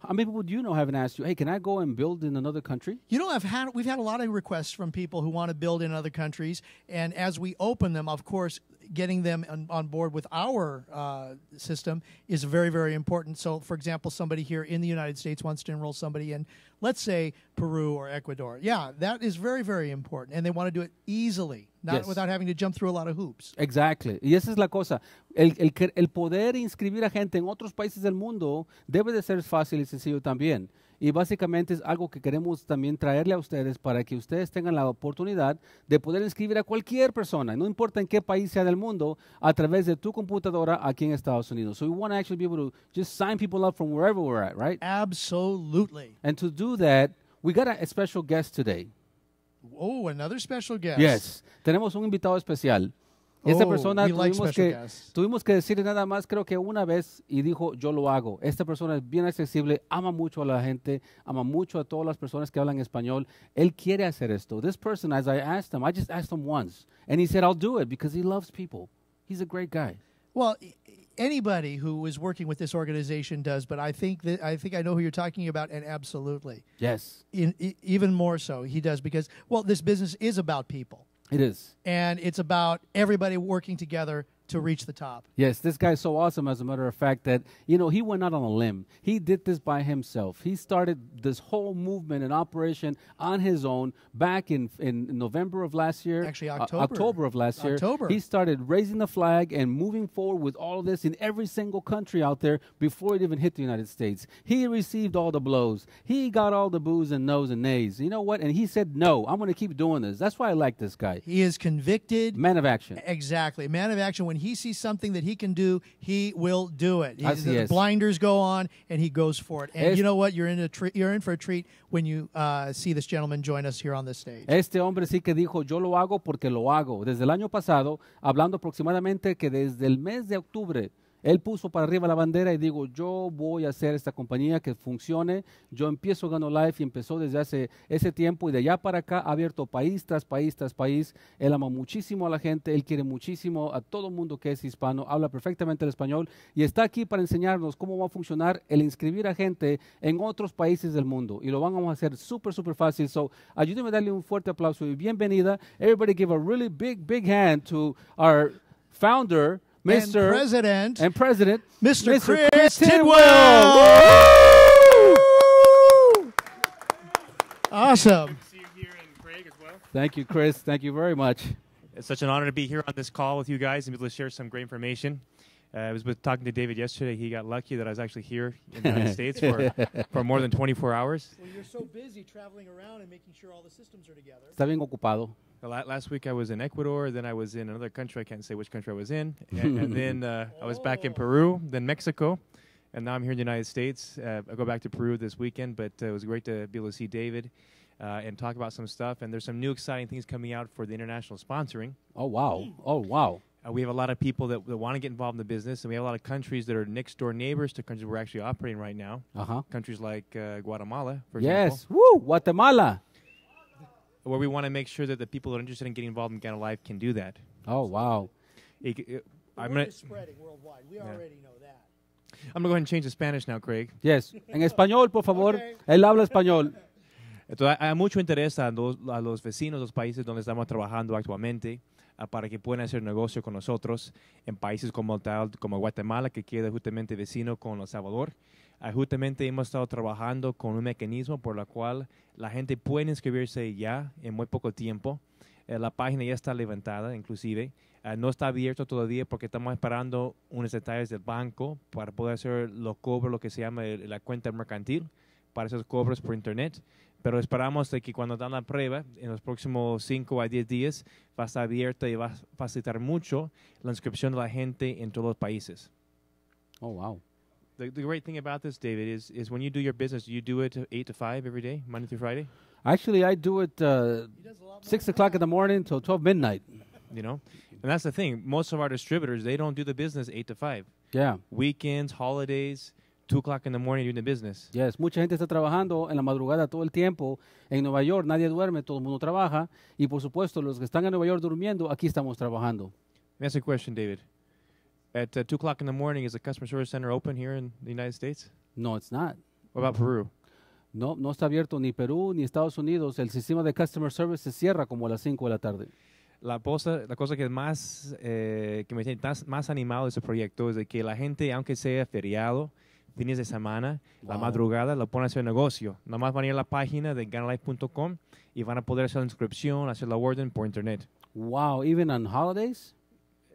How many people do you know haven't asked you, hey, can I go and build in another country? We've had a lot of requests from people who want to build in other countries. And as we open them, of course, getting them on board with our system is very, very important. So, for example, somebody here in the United States wants to enroll somebody in, let's say, Peru or Ecuador. Yeah, that is very, very important. And they want to do it easily, not without having to jump through a lot of hoops. Exactly. Y esa es la cosa. El poder inscribir a gente en otros países del mundo debe de ser fácil y sencillo también. y básicamente es algo que queremos también traerle a ustedes para que ustedes tengan la oportunidad de poder inscribir a cualquier persona, no importa en qué país sea del mundo, a través de tu computadora aquí en Estados Unidos. So we want to actually be able to just sign people up from wherever we're at, right? Absolutely. And to do that, we got a special guest today. Oh, another special guest. Yes, tenemos un invitado especial. Esta persona we like special guests. tuvimos que decirle nada más, creo que una vez, y dijo, yo lo hago. Esta persona es bien accesible, ama mucho a la gente, ama mucho a todas las personas que hablan español. Él quiere hacer esto. This person, as I asked him, I just asked him once, and he said, I'll do it because he loves people. He's a great guy. Well, anybody who is working with this organization does, but I think I know who you're talking about, and absolutely. Yes. Even more so, he does, because, well, this business is about people. It is. And it's about everybody working together to reach the top. Yes, this guy's so awesome, as a matter of fact, that, he went out on a limb. He did this by himself. He started this whole movement and operation on his own back in November of last year. Actually, October. October of last year. October. He started raising the flag and moving forward with all of this in every single country out there before it even hit the United States. He received all the blows. He got all the boos and no's and nays. You know what? And he said, no, I'm going to keep doing this. That's why I like this guy. He is convicted. Man of action. Exactly. Man of action. When he sees something that he can do, he will do it. Así es. Blinders go on, and he goes for it. And you know what? You're in for a treat when you see this gentleman join us here on this stage. Este hombre sí que dijo, yo lo hago porque lo hago. Desde el año pasado, hablando aproximadamente que desde el mes de octubre, él puso para arriba la bandera y digo, yo voy a hacer esta compañía que funcione. Yo empiezo Ganolife y empezó desde hace ese tiempo, y de allá para acá ha abierto país tras país tras país. Él ama muchísimo a la gente, él quiere muchísimo a todo el mundo que es hispano, habla perfectamente el español y está aquí para enseñarnos cómo va a funcionar el inscribir a gente en otros países del mundo, y lo vamos a hacer súper fácil. So, ayúdenme a darle un fuerte aplauso y bienvenida. Everybody give a really big hand to our founder, Mr. And President, Mr. Chris Tidwell. Awesome. Good to see you here in Craig as well. Thank you, Chris. Thank you very much. It's such an honor to be here on this call with you guys and be able to share some great information. I was talking to David yesterday. He got lucky that I was actually here in the United States for more than 24 hours. Well, you're so busy traveling around and making sure all the systems are together. Está bien ocupado. Last week I was in Ecuador, then I was in another country. I can't say which country I was in. And then I was back in Peru, then Mexico, and now I'm here in the United States. I go back to Peru this weekend, but it was great to be able to see David and talk about some stuff. And there's some new exciting things coming out for the international sponsoring. Oh, wow. Oh, wow. We have a lot of people that want to get involved in the business, and we have a lot of countries that are next-door neighbors to countries we're actually operating right now. Uh-huh. Countries like Guatemala, for Yes. example. Woo! Guatemala. Where we want to make sure that the people that are interested in getting involved in Ganolife can do that. Oh, wow. The word is spreading worldwide. We already know that. I'm going to go ahead and change to Spanish now, Craig. Yes. En español, por favor. Okay. Él habla español. Entonces, hay mucho interés a los vecinos, los países donde estamos trabajando actualmente, para que puedan hacer negocio con nosotros en países como Guatemala, que queda justamente vecino con El Salvador. Justamente hemos estado trabajando con un mecanismo por el cual la gente puede inscribirse ya en muy poco tiempo. La página ya está levantada, inclusive. No está abierto todavía porque estamos esperando unos detalles del banco para poder hacer los cobros, lo que se llama la cuenta mercantil, para esos cobros por internet. Pero esperamos de que cuando dan la prueba, en los próximos 5 a 10 días, va a estar abierta y va a facilitar mucho la inscripción de la gente en todos los países. Oh, wow. The great thing about this, David, is when you do your business, you do it 8 to 5 every day, Monday through Friday? Actually, I do it 6 o'clock in the morning till 12 midnight. You know? And that's the thing. Most of our distributors, they don't do the business 8 to 5. Yeah. Weekends, holidays, 2 o'clock in the morning doing the business. Yes. Mucha gente está trabajando en la madrugada todo el tiempo. En Nueva York nadie duerme, todo el mundo trabaja. Y por supuesto, los que están en Nueva York durmiendo, aquí estamos trabajando. Let me ask you a question, David. At 2 o'clock in the morning, is the customer service center open here in the United States? No, it's not. What about Peru? No, no está abierto ni Perú ni Estados Unidos. El sistema de customer service se cierra como a las 5 de la tarde. La cosa que más que me tiene más animado de ese proyecto es de que la gente, aunque sea feriado, fines de semana, la madrugada, lo pone a hacer negocio. Nada más van a ir a la página de Ganolife.com y van a poder hacer la inscripción, hacer la orden por internet. Wow, even on holidays?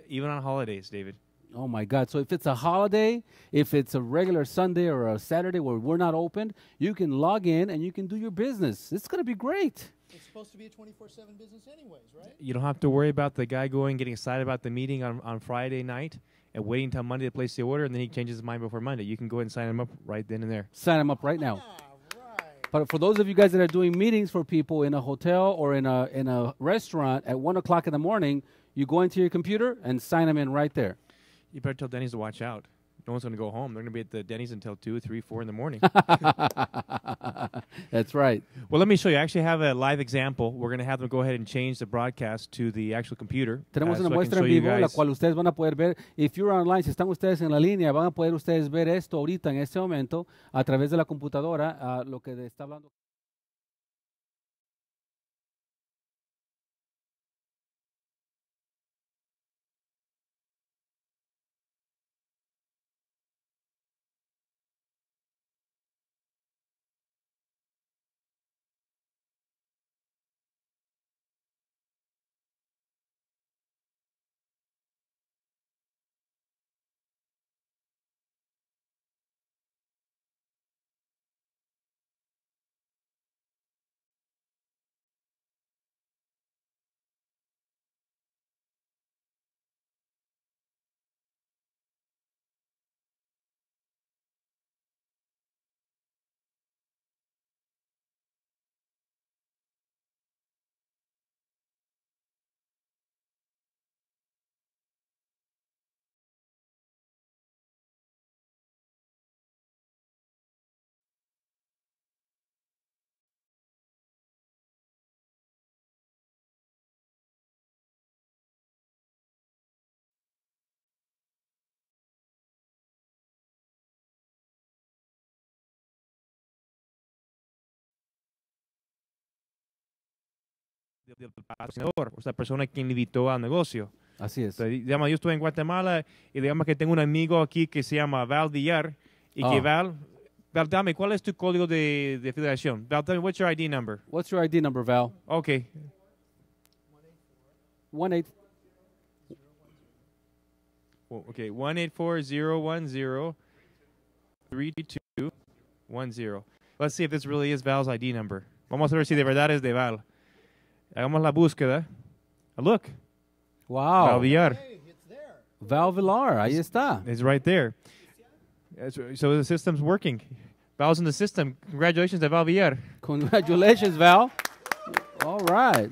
Even on holidays, David. Oh my God. So if it's a holiday, if it's a regular Sunday or a Saturday where we're not open, you can log in and you can do your business. It's going to be great. It's supposed to be a 24/7 business anyways, right? You don't have to worry about the guy getting excited about the meeting on Friday night and waiting until Monday to place the order, and then he changes his mind before Monday. You can go ahead and sign him up right then and there. Sign them up right now. Right. But for those of you guys that are doing meetings for people in a hotel or in a restaurant at 1 o'clock in the morning, you go into your computer and sign them in right there. You better tell Denny's to watch out. No one's going to go home. They're going to be at the Denny's until 2, 3, 4 in the morning. That's right. Well, let me show you. I actually have a live example. We're going to have them go ahead and change the broadcast to the actual computer. Tenemos una so I can muestra show en you vivo, la guys. cual ustedes van a poder ver. If you're online, si están ustedes en la línea, van a poder ustedes ver esto ahorita en este momento a través de la computadora, lo que está hablando. Del patrocinador, o sea, la persona quien le invitó al negocio. Así es. O sea, digamos, yo estoy en Guatemala y digamos que tengo un amigo aquí que se llama Val Villar y que Val, dame, ¿cuál es tu código de federación? Val, tell me, what's your ID number? What's your ID number, Val? Okay. 18. Okay, 184-010-3210. Let's see if this really is Val's ID number. Vamos a ver si de verdad es de Val. Hagamos la búsqueda. Look. Wow. Val Villar. Hey, it's there. Val Villar, ahí está. It's right there. So the system's working. Val's in the system. Congratulations to Val Villar. Congratulations, Val. All right.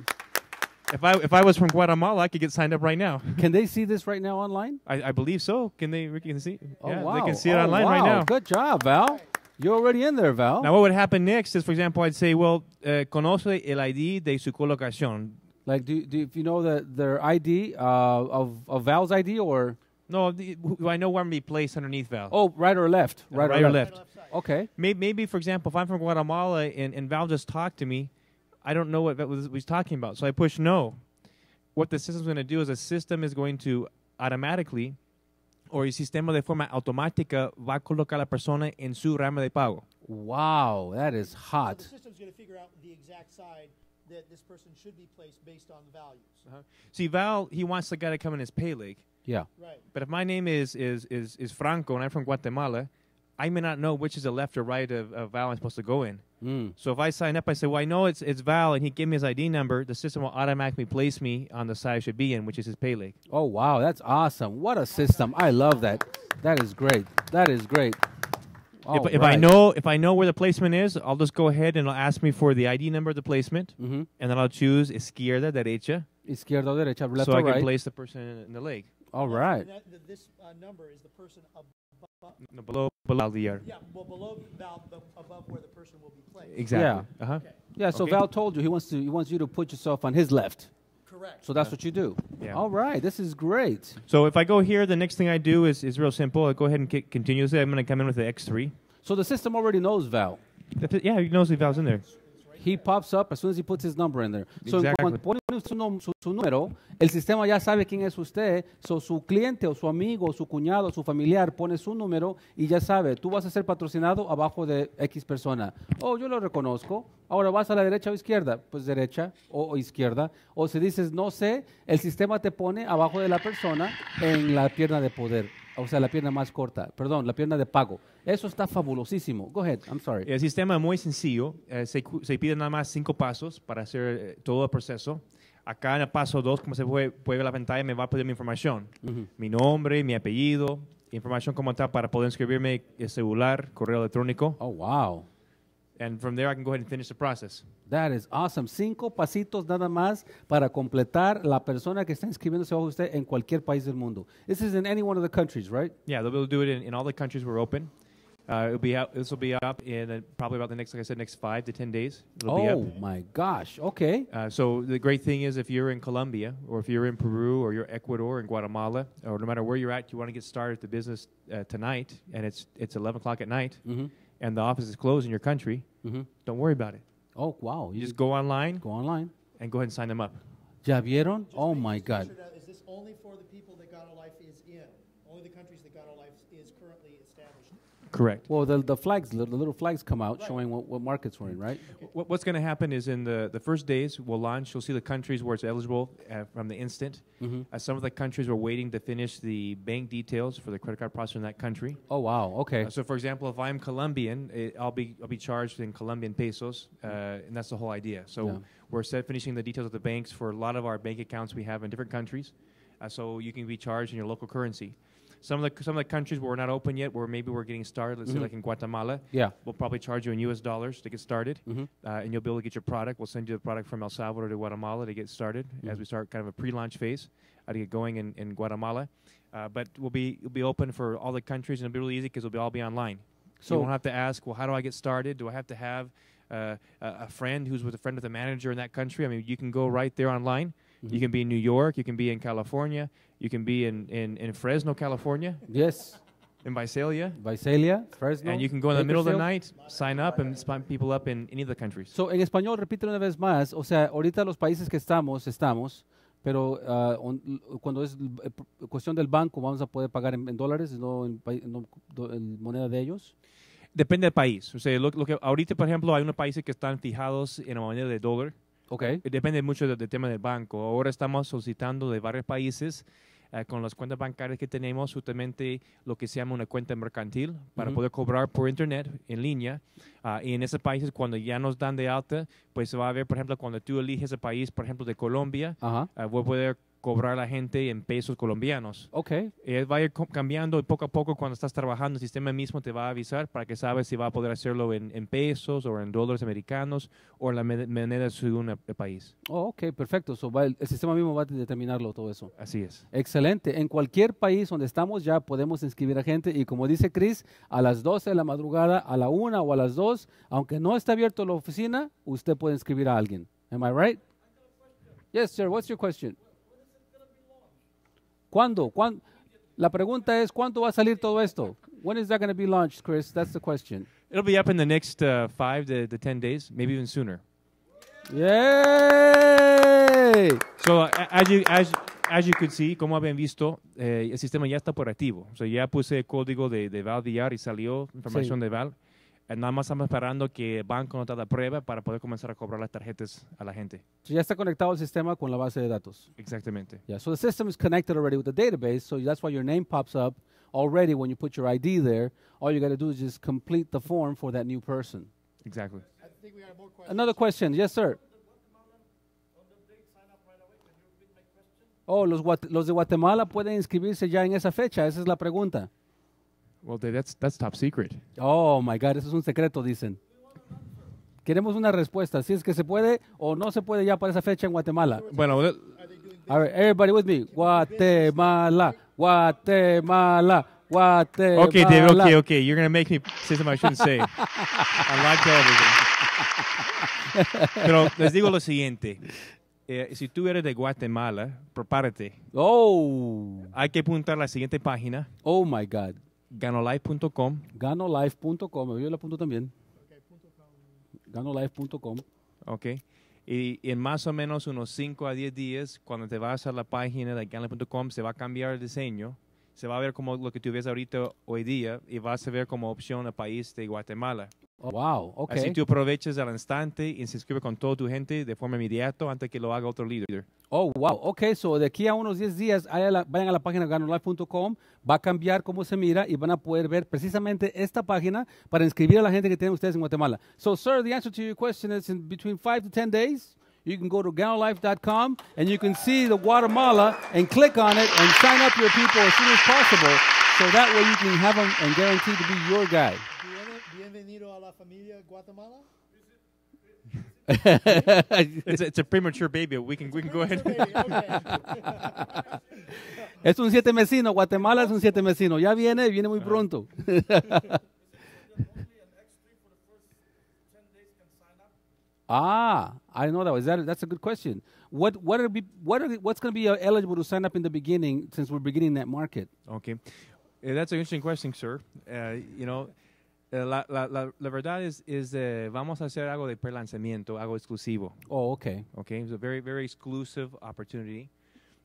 If I was from Guatemala, I could get signed up right now. Can they see this right now online? I believe so. Can they? Ricky, can see? Oh, Yeah, wow. they can see it Oh, online wow. right now. Good job, Val. You're already in there, Val. Now, what would happen next is, for example, I'd say, well, conoce el ID de su colocación. Like, do if you know their ID of Val's ID or? No, I know where I'm going to be placed underneath Val. Oh, right or left? Right or left. Okay. Maybe, for example, if I'm from Guatemala and Val just talked to me, I don't know what Val was talking about, so I push no. What the system's going to do is the system is going to automatically, or el sistema de forma automática va a colocar a la persona en su rama de pago. Wow, that is hot. So the system's going to figure out the exact side that this person should be placed based on the values. See, Val, he wants the guy to come in his pay leg. Yeah. Right. But if my name is Franco and I'm from Guatemala, I may not know which is the left or right of Val I'm supposed to go in. So if I sign up, I say, well, I know it's Val, and he gave me his ID number, the system will automatically place me on the side I should be in, which is his pay leg. Oh, wow, that's awesome. What a system. I love that. That is great. That is great. If I know where the placement is, I'll just go ahead and it'll ask me for the ID number of the placement, and then I'll choose izquierda, derecha, Izquierda, derecha, left so or I can right. place the person in the leg. All right. This number is the person above. No, below the yard. Yeah, well, below Val, above where the person will be placed. Exactly. Yeah. Okay. Yeah, so Okay. Val told you he wants you to put yourself on his left. Correct. So that's what you do. Yeah. All right. This is great. So if I go here, the next thing I do is real simple. I go ahead and continue. I'm going to come in with the X3. So the system already knows Val. Yeah, he knows the Val's in there. He pops up as soon as he puts his number in there. So Exactly. cuando pone su número, el sistema ya sabe quién es usted. So su cliente o su amigo, o su cuñado, o su familiar pone su número y ya sabe, tú vas a ser patrocinado abajo de X persona. Oh, yo lo reconozco. Ahora vas a la derecha o izquierda, pues derecha o izquierda. O si dices no sé, el sistema te pone abajo de la persona en la pierna de poder. O sea, la pierna más corta, perdón, la pierna de pago. Eso está fabulosísimo. Go ahead, I'm sorry. El sistema es muy sencillo. Se pide nada más 5 pasos para hacer todo el proceso. Acá en el paso 2, como se puede ver en la pantalla, me va a pedir mi información. Mi nombre, mi apellido, información como tal para poder inscribirme el celular, correo electrónico. Oh, wow. And from there, I can go ahead and finish the process. That is awesome. 5 pasitos nada más para completar la persona que está inscribiéndose bajo usted en cualquier país del mundo. This is in any one of the countries, right? Yeah, they'll be able to do it in all the countries we're open. This will be up in probably about the next, like I said, next 5 to 10 days. It'll be up. Oh, my gosh. Okay. So the great thing is if you're in Colombia or if you're in Peru or you're Ecuador and Guatemala or no matter where you're at, you want to get started the business tonight and it's 11 o'clock at night and the office is closed in your country, don't worry about it. Oh, wow. You just go online Go online. and go ahead and sign them up. ¿Ya vieron? Oh, my God. Is this only for the people that Ganolife is in? Only the countries that Ganolife is currently established? Correct. Well, the flags, the little flags come out showing what markets we're in, right? What's going to happen is in the first days we'll launch, you'll see the countries where it's eligible from the instant. Some of the countries we're waiting to finish the bank details for the credit card processor in that country. Oh, wow. Okay. So, for example, if I'm Colombian, I'll be charged in Colombian pesos, and that's the whole idea. So we're finishing the details of the banks for a lot of our bank accounts we have in different countries, so you can be charged in your local currency. Some of the countries where we're not open yet, where maybe we're getting started, let's say like in Guatemala, we'll probably charge you in US dollars to get started, and you'll be able to get your product. We'll send you the product from El Salvador to Guatemala to get started as we start kind of a pre-launch phase to get going in Guatemala. But we'll be open for all the countries, and it'll be really easy because it'll all be online. So you won't have to ask, well, how do I get started? Do I have to have a friend who's with a friend with a manager in that country? I mean, you can go right there online. You can be in New York. You can be in California. You can be in Fresno, California. Yes. In Visalia. Visalia, Fresno. And you can go in the middle of the Bakersfield. night, sign up, and sign people up in any of the countries. So, en español, repito una vez más, o sea, ahorita los países que estamos, pero cuando es cuestión del banco, vamos a poder pagar en dólares, no en moneda de ellos. Depende del país. O sea, lo que ahorita, por ejemplo, hay unos países que están fijados en la moneda de dólar. Okay. Depende mucho del tema del banco. Ahora estamos solicitando de varios países con las cuentas bancarias que tenemos justamente lo que se llama una cuenta mercantil para poder cobrar por internet en línea. Y en esos países cuando ya nos dan de alta, pues se va a ver, por ejemplo, cuando tú eliges el país, por ejemplo, de Colombia, voy a poder cobrar a la gente en pesos colombianos. Okay. Va a ir cambiando y poco a poco cuando estás trabajando, el sistema mismo te va a avisar para que sabes si va a poder hacerlo en pesos o en dólares americanos o en la moneda según el país. Oh, ok, perfecto. So, el sistema mismo va a determinarlo todo eso. Así es. Excelente. En cualquier país donde estamos ya podemos inscribir a gente y como dice Chris, a las 12 de la madrugada, a la 1 o a las 2, aunque no esté abierto la oficina, usted puede inscribir a alguien. Am I right? Yes, sir. What's your question? ¿Cuándo? La pregunta es, ¿cuándo va a salir todo esto? When is that going to be launched, Chris? That's the question. It'll be up in the next 5 to 10 days, maybe even sooner. Yay! So, as you could see, como habían visto, el sistema ya está operativo. So, ya puse el código de Val VR y salió información de Val. Nada más estamos esperando que el banco nos dé la prueba para poder comenzar a cobrar las tarjetas a la gente. So ya está conectado el sistema con la base de datos. Exactamente. Yeah, so the system is connected already with the database, so that's why your name pops up already when you put your ID there. All you got to do is just complete the form for that new person. Exactly. I think we have more questions. Another question. Yes, sir. Oh, los de Guatemala pueden inscribirse ya en esa fecha. Esa es la pregunta. Well, that's top secret. Oh, my God, eso es un secreto, dicen. Queremos una respuesta, si es que se puede o no se puede ya para esa fecha en Guatemala. Bueno, All right, everybody with me. Guatemala, Guatemala, Guatemala. okay, David, okay. You're going to make me say something I shouldn't say on live television. Pero les digo lo siguiente. Si tú eres de Guatemala, prepárate. Oh. Hay que apuntar a la siguiente página. Oh, my God. Ganolife.com. Ganolife.com. Yo la apunto también. Ganolife.com. Okay. Y en más o menos unos 5 a 10 días, cuando te vas a la página de Ganolife.com, se va a cambiar el diseño. Se va a ver como lo que tú ves ahorita hoy día y vas a ver como opción el país de Guatemala. Oh, wow, ok. Así tú aprovechas al instante y se inscribe con toda tu gente de forma inmediata antes que lo haga otro líder. Oh, wow, ok. So, de aquí a unos 10 días, vayan a la página ganolife.com, va a cambiar cómo se mira y van a poder ver precisamente esta página para inscribir a la gente que tienen ustedes en Guatemala. So, sir, the answer to your question is in between 5 to 10 days. You can go to ganolife.com and you can see the Guatemala and click on it and sign up your people as soon as possible. So that way you can have them and guarantee to be your guy. Bienvenido a la familia Guatemala. It's a premature baby. We can go ahead. Es un 7 mesino. Guatemala es un 7 mesino. Ya viene muy pronto. I know that. That's a good question. What's going to be eligible to sign up in the beginning since we're beginning that market? Okay, that's an interesting question, sir. La verdad es vamos a hacer algo de prelanzamiento, algo exclusivo. Oh, okay. Okay, it's a very, very exclusive opportunity.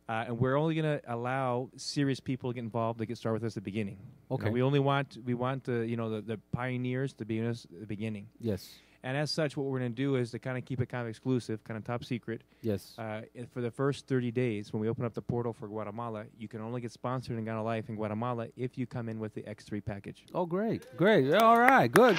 And we're only going to allow serious people to get involved to get started with us at the beginning. Okay. We want the pioneers to be in us at the beginning. Yes. And as such, what we're going to do is to kind of keep it kind of exclusive, kind of top secret. Yes. For the first 30 days, when we open up the portal for Guatemala, you can only get sponsored in Ganolife in Guatemala if you come in with the X3 package. Oh, great. All right, good.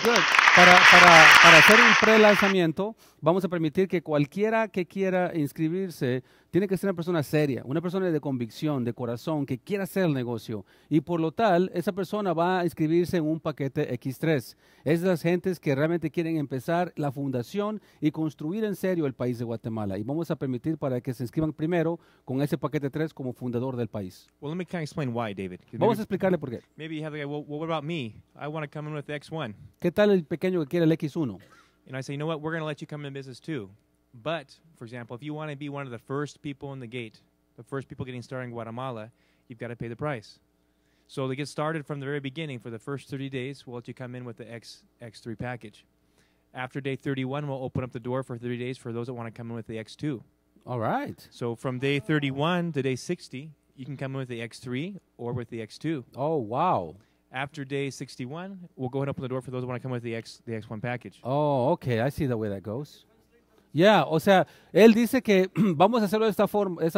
Para hacer un pre-lanzamiento, vamos a permitir que cualquiera que quiera inscribirse tiene que ser una persona seria, una persona de convicción, de corazón, que quiera hacer el negocio. Y por lo tal, esa persona va a inscribirse en un paquete X3. Es de las gentes que realmente quieren empezar la fundación y construir en serio el país de Guatemala. Y vamos a permitir para que se inscriban primero con ese paquete 3 como fundador del país. Well, let me kind of explain why, David. Vamos a explicarle por qué. Maybe you have the guy, well, what about me? I want to come in with the X1. ¿Qué tal el pequeño que quiere el X1? And I say, you know what, we're going to let you come in business too. But, for example, if you want to be one of the first people in the gate, the first people getting started in Guatemala, you've got to pay the price. So to get started from the very beginning, for the first 30 days, we'll let you come in with the X3 package. After day 31, we'll open up the door for 30 days for those that want to come in with the X2. All right. So from day 31 to day 60, you can come in with the X3 or with the X2. Oh, wow. After day 61, we'll go ahead and open the door for those who want to come with the X1 package. Oh, okay. I see the way that goes. Yeah, o sea, él dice que vamos a hacerlo de esa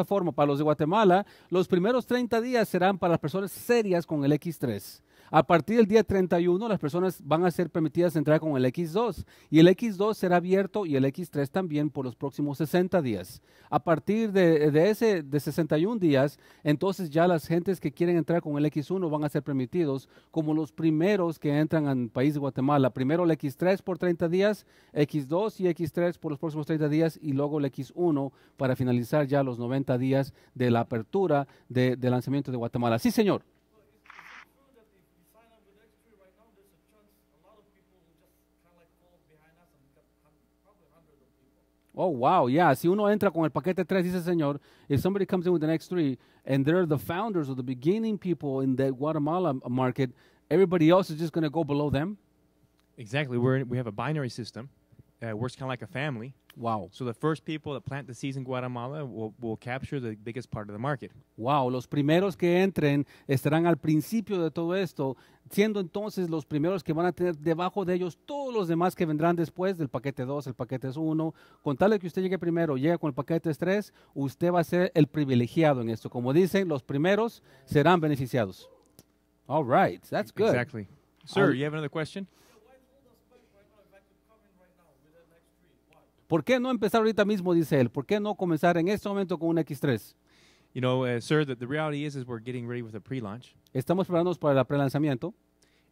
forma. Para los de Guatemala, los primeros 30 días serán para las personas serias con el X3. A partir del día 31, las personas van a ser permitidas entrar con el X2. Y el X2 será abierto y el X3 también por los próximos 60 días. A partir de 61 días, entonces ya las gentes que quieren entrar con el X1 van a ser permitidos como los primeros que entran al país de Guatemala. Primero el X3 por 30 días, X2 y X3 por los próximos 30 días y luego el X1 para finalizar ya los 90 días de la apertura de lanzamiento de Guatemala. Sí, señor. Oh, wow, yeah. Si uno entra con el paquete 3, dice el señor, if somebody comes in with an X3 and they're the founders or the beginning people in the Guatemala market, everybody else is just going to go below them? Exactly. We have a binary system. It works kind of like a family. Wow. So the first people that plant the seeds in Guatemala will capture the biggest part of the market. Wow, los primeros que entren estarán al principio de todo esto, siendo entonces los primeros que van a tener debajo de ellos todos los demás que vendrán después del paquete 2, el paquete 1. Con tal de que usted llegue primero, llega con el paquete 3, usted va a ser el privilegiado en esto. Como dicen, los primeros serán beneficiados. All right, that's good. Exactly. Sir, you have another question? ¿Por qué no empezar ahorita mismo, dice él? ¿Por qué no comenzar en este momento con un X3? You know, sir, the reality is we're getting ready with a pre-launch. Estamos preparándonos para el prelanzamiento.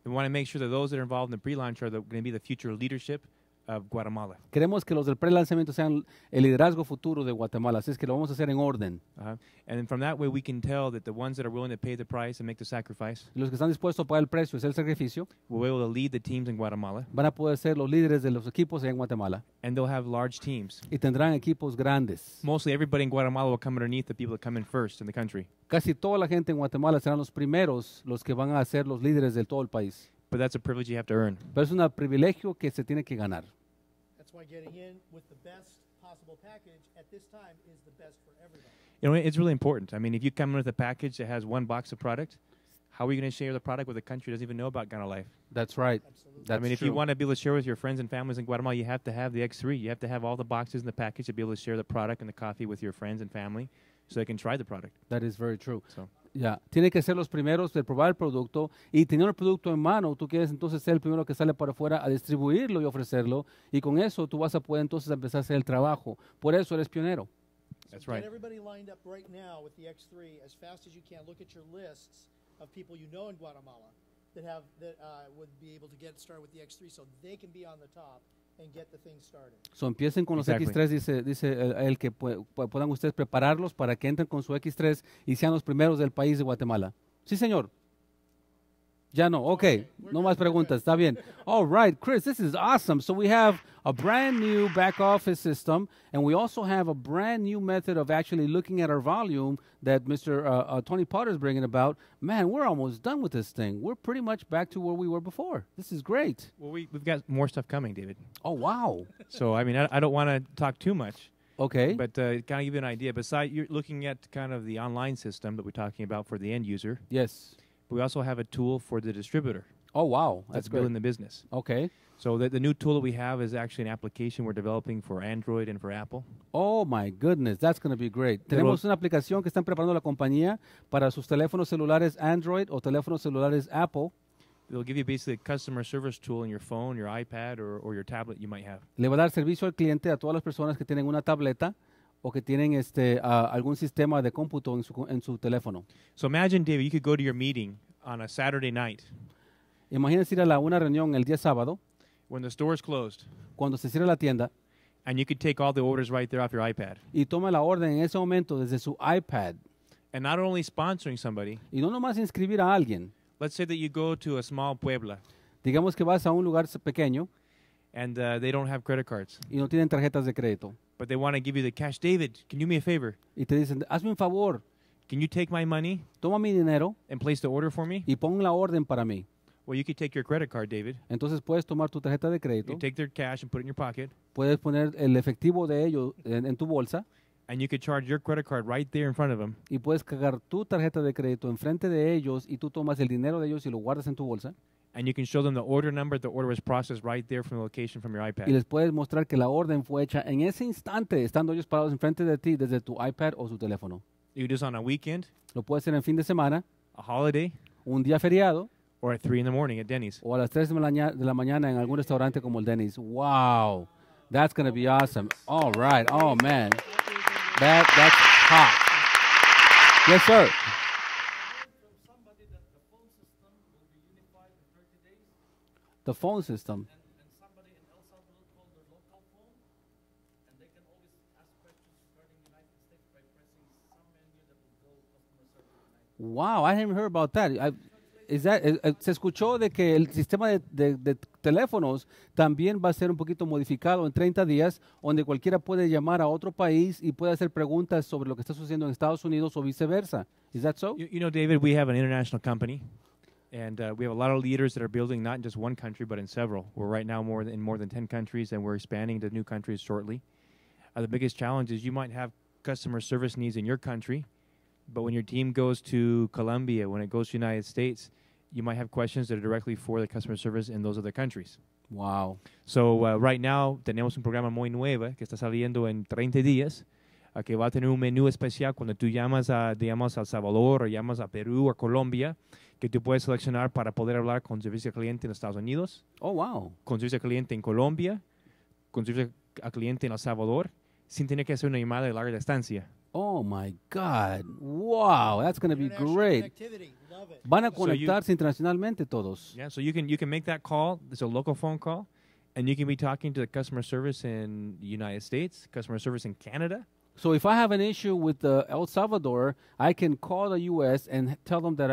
We want to make sure that those that are involved in the pre-launch are going to be the future leadership of Guatemala. Queremos que los del prelanzamiento sean el liderazgo futuro de Guatemala, así es que lo vamos a hacer en orden. And then from that way we can tell that the ones that are willing to pay the price and make the sacrifice Los que están dispuestos a pagar el precio y hacer el sacrificio will be able to lead the teams in Guatemala, van a poder ser los líderes de los equipos en Guatemala and they'll have large teams. y tendrán equipos grandes. Mostly everybody in Guatemala will come underneath the people that come in first in the country. Casi toda la gente en Guatemala serán los primeros, los que van a ser los líderes de todo el país. But that's a privilege you have to earn. Pero es un privilegio que se tiene que ganar. why getting in with the best possible package at this time is the best for everybody. You know, it's really important. I mean, if you come in with a package that has one box of product, how are you going to share the product with a country that doesn't even know about Ganolife? That's right. Absolutely. That's I mean, if true. you want to be able to share with your friends and families in Guatemala, you have to have the X3. You have to have all the boxes in the package to be able to share the product and the coffee with your friends and family so they can try the product. That is very true. So. Ya, tiene que ser los primeros de probar el producto y tener el producto en mano. Tú quieres entonces ser el primero que sale para afuera a distribuirlo y ofrecerlo, y con eso tú vas a poder entonces empezar a hacer el trabajo. Por eso eres pionero. That's So right. get everybody lined up right now with the X3 as fast as you can. Look at your lists of people you know in Guatemala that would be able to get started with the X3, so they can be on the top and get the thing started. So empiecen con los Exactly. X3, dice el que puedan ustedes prepararlos para que entren con su X3 y sean los primeros del país de Guatemala. Sí, señor. Ya no, okay. No más preguntas, está bien. All right, Chris, this is awesome. So we have a brand new back office system, and we also have a brand new method of actually looking at our volume that Mr. Tony Potter is bringing about. Man, we're almost done with this thing. We're pretty much back to where we were before. This is great. Well, we've got more stuff coming, David. Oh, wow. So, I mean, I don't want to talk too much. Okay. But kind of give you an idea. Besides, you're looking at kind of the online system that we're talking about for the end user. Yes. We also have a tool for the distributor Oh, wow. that's That's building good. the business. Okay. So the new tool that we have is actually an application we're developing for Android and for Apple. Oh, my goodness. That's going to be great. Pero- Tenemos una aplicación que están preparando la compañía para sus teléfonos celulares Android o teléfonos celulares Apple. It'll give you basically a customer service tool in your phone, your iPad, or your tablet you might have. Le va a dar servicio al cliente a todas las personas que tienen una tableta o que tienen algún sistema de cómputo en su teléfono. So imagine, David, you could go to your meeting on a Saturday night Imagínense ir a una reunión el día sábado, when the store is closed, cuando se cierra la tienda, and you could take all the orders right there off your iPad. y toma la orden en ese momento desde su iPad. And not only sponsoring somebody, Y no nomás inscribir a alguien. let's say that you go to a small puebla Digamos que vas a un lugar pequeño and they don't have credit cards, y no tienen tarjetas de crédito. but they want to give you the cash. David, can you do me a favor? Y te dicen, hazme un favor, Can you take my money toma mi dinero and place the order for me? y pon la orden para mí. Well, you could take your credit card, David. Entonces puedes tomar tu tarjeta de crédito, You take their cash and put it in your pocket, puedes poner el efectivo de ellos en tu bolsa and you could charge your credit card right there in front of them. y puedes cargar tu tarjeta de crédito enfrente de ellos y tú tomas el dinero de ellos y lo guardas en tu bolsa And you can show them the order number. The order was processed right there from the location from your y iPad. les puedes mostrar que la orden fue hecha en ese instante, estando ellos parados enfrente de ti desde tu iPad o su teléfono. You can do this on a weekend, Lo puedes hacer en fin de semana, a holiday, un día feriado or at 3 in the morning at Denny's. o a las 3 de la mañana en algún restaurante como el Denny's. Wow, that's going to be awesome. All right, oh man, that's hot. Yes, sir. The phone system. And somebody in El Salvador called their local phone, and they can always ask questions regarding the United States by pressing some menu that will go customer service United. Wow, I haven't heard about that. Se escuchó de que el sistema de teléfonos también va a ser un poquito modificado en 30 días, donde cualquiera puede llamar a otro país y puede hacer preguntas sobre lo que está sucediendo en Estados Unidos o viceversa. Is that so? You know, David, we have an international company, and we have a lot of leaders that are building not in just one country, but in several. We're right now in more than 10 countries, and we're expanding to new countries shortly. The biggest challenge is you might have customer service needs in your country, but when your team goes to Colombia, when it goes to the United States, you might have questions that are directly for the customer service in those other countries. Wow. So right now tenemos un programa muy nuevo que está saliendo en 30 días, que va a tener un menú especial cuando tú llamas a, digamos, a El Salvador o llamas a Perú o Colombia, que tú puedes seleccionar para poder hablar con servicio al cliente en Estados Unidos, Oh, wow. con servicio al cliente en Colombia, con servicio al cliente en El Salvador, sin tener que hacer una llamada de larga distancia. Oh, my God. Wow, that's going to be International great. connectivity. Love it. Van a So you- conectarse internacionalmente todos. Yeah, so you can make that call. It's a local phone call, and you can be talking to the customer service in the United States, customer service in Canada. So if I have an issue with El Salvador, I can call the U.S. and tell them that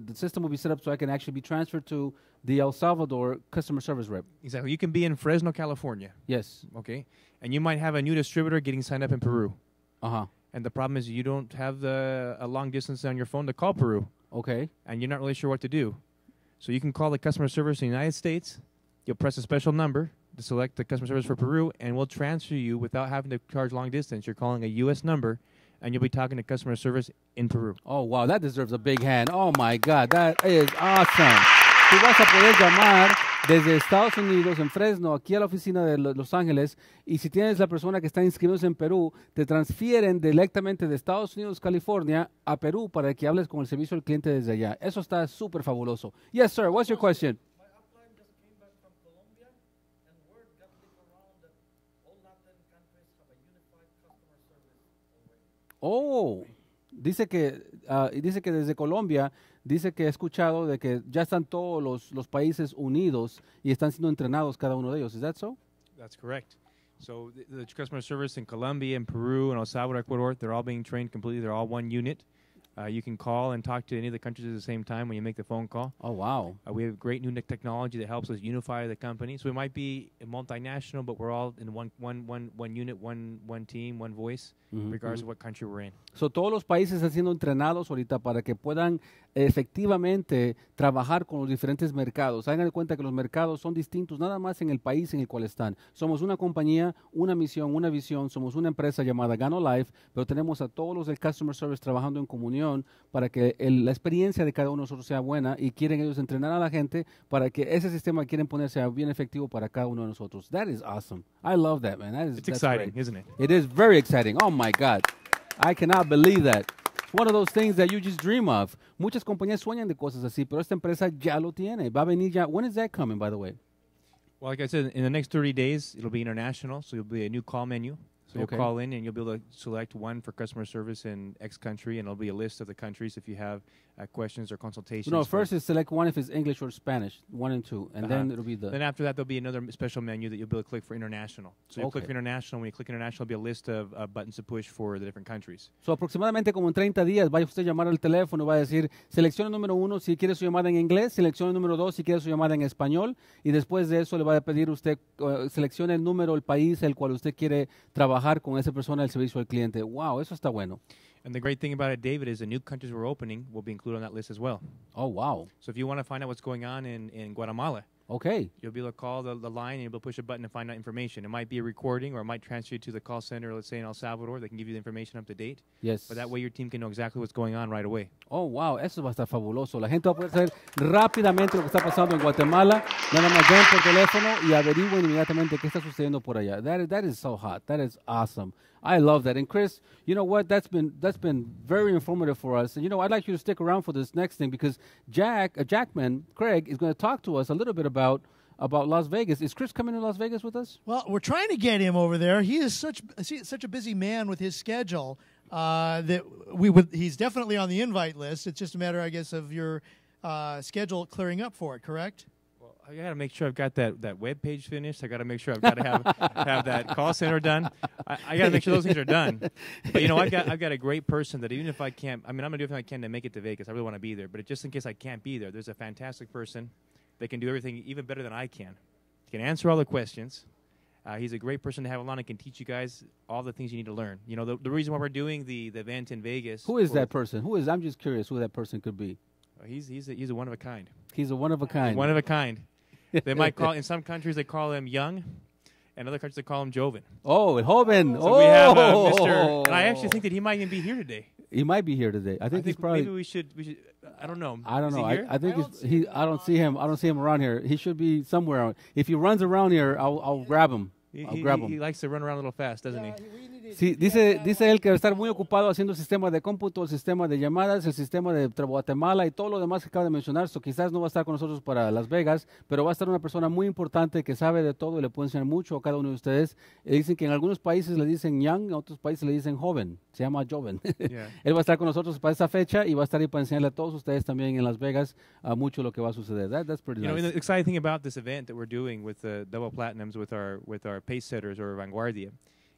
the system will be set up so I can actually be transferred to the El Salvador customer service rep. Exactly. You can be in Fresno, California, Yes. okay? And you might have a new distributor getting signed up in Peru. Uh-huh. And the problem is you don't have a long distance on your phone to call Peru, Okay. and you're not really sure what to do. So you can call the customer service in the United States. You'll press a special number. select the customer service for Peru, and we'll transfer you without having to charge long distance. You're calling a U.S. number, and you'll be talking to customer service in Peru. Oh, wow, that deserves a big hand. Oh, my God, that is awesome. Tú vas a poder llamar desde Estados Unidos, en Fresno, aquí a la oficina de Los Ángeles, y si tienes la persona que está inscribiéndose en Perú, te transfieren directamente de Estados Unidos, California, a Perú para que hables con el servicio al cliente desde allá. Eso está súper fabuloso. Yes, sir, what's your question? My upline just came back from Colombia, and word got leaked around that all Latin countries have a unified customer service already. Oh, dice que desde Colombia, dice que ha escuchado de que ya están todos los países unidos y están siendo entrenados cada uno de ellos. Is that so? That's correct. So the customer service in Colombia and Peru and El Salvador, Ecuador, they're all being trained completely. They're all one unit. You can call and talk to any of the countries at the same time when you make the phone call. Oh, wow. We have great new technology that helps us unify the company. So we might be multinational, but we're all in one unit, one team, one voice, regardless of what country we're in. So, todos los países están siendo entrenados ahorita para que puedan efectivamente trabajar con los diferentes mercados. Hagan de cuenta que los mercados son distintos nada más en el país en el cual están. Somos una compañía, una misión, una visión. Somos una empresa llamada Ganolife, pero tenemos a todos los del Customer Service trabajando en comunión para que la experiencia de cada uno de nosotros sea buena, y quieren ellos entrenar a la gente para que ese sistema que quieren poner sea bien efectivo para cada uno de nosotros. That is awesome. I love that, man. It's exciting, isn't it? It is very exciting. Oh, my God. I cannot believe that. It's one of those things that you just dream of. Muchas compañías sueñan de cosas así, pero esta empresa ya lo tiene. Va a venir ya. When is that coming, by the way? Well, like I said, in the next 30 days, it'll be international, so it'll be a new call menu. So you'll call in, and you'll be able to select one for customer service in X country, and it'll be a list of the countries if you have questions or consultations. No, first is select one if it's English or Spanish, 1 and 2, and then it'll be the... Then after that, there'll be another special menu that you'll be able to click for international. So you'll click for international. When you click international, there'll be a list of buttons to push for the different countries. So aproximadamente como en 30 días, vaya usted a llamar al teléfono, va a decir, seleccione número 1 si quiere su llamada en inglés, seleccione número 2 si quiere su llamada en español, y después de eso le va a pedir usted, seleccione el número, el país el cual usted quiere trabajar con esa persona, el servicio al cliente. Wow, eso está bueno. And the great thing about it, David, is the new countries we're opening will be included on that list as well. Oh, wow. So if you want to find out what's going on in Guatemala, okay, you'll be able to call the line, and you'll be able to push a button and find out information. It might be a recording, or it might transfer you to the call center, let's say in El Salvador. They can give you the information up to date. Yes. But that way your team can know exactly what's going on right away. Oh, wow, eso va a estar fabuloso. La gente va a poder saber rápidamente lo que está pasando en Guatemala. Nada más ven por teléfono y averigüen inmediatamente qué está sucediendo por allá. That is so hot. That is awesome. I love that. And Chris, you know what? That's been very informative for us. And you know, I'd like you to stick around for this next thing, because Jackman, Craig, is going to talk to us a little bit about Las Vegas. Is Chris coming to Las Vegas with us? Well, we're trying to get him over there. He is such a busy man with his schedule that he's definitely on the invite list. It's just a matter, I guess, of your schedule clearing up for it, correct? Well, I got to make sure I've got that web page finished. I got to make sure I've got to have that call center done. I got to make sure those things are done. But you know, I've got a great person that even if I can't, I mean, I'm gonna do everything I can to make it to Vegas. I really want to be there. But just in case I can't be there, there's a fantastic person that can do everything even better than I can. He can answer all the questions. He's a great person to have along and can teach you guys all the things you need to learn. You know, the reason why we're doing the event in Vegas. Who is that person? I'm just curious who that person could be. He's a one of a kind. He's a one of a kind. One of a kind. They might call, in some countries they call him young, and other countries they call him joven. Oh, joven. So we have Mr. And I actually think that he might even be here today. He might be here today. I think he's probably. Maybe we should. I don't know. I don't know. I think I don't see him. I don't see him around here. He should be somewhere. If he runs around here, I'll grab him. He likes to run around a little fast, doesn't he? Sí, dice él que va a estar muy ocupado haciendo el sistema de cómputo, el sistema de llamadas, el sistema de Guatemala y todo lo demás que acaba de mencionar. So, quizás no va a estar con nosotros para Las Vegas, pero va a estar una persona muy importante que sabe de todo y le puede enseñar mucho a cada uno de ustedes. Dicen que en algunos países le dicen young, en otros países le dicen joven. Se llama joven. Yeah. Él va a estar con nosotros para esa fecha y va a estar ahí para enseñarle a todos ustedes también en Las Vegas mucho lo que va a suceder. That's pretty nice. You know, the exciting thing about this event that we're doing with the double platinums with our pace setters or Vanguardia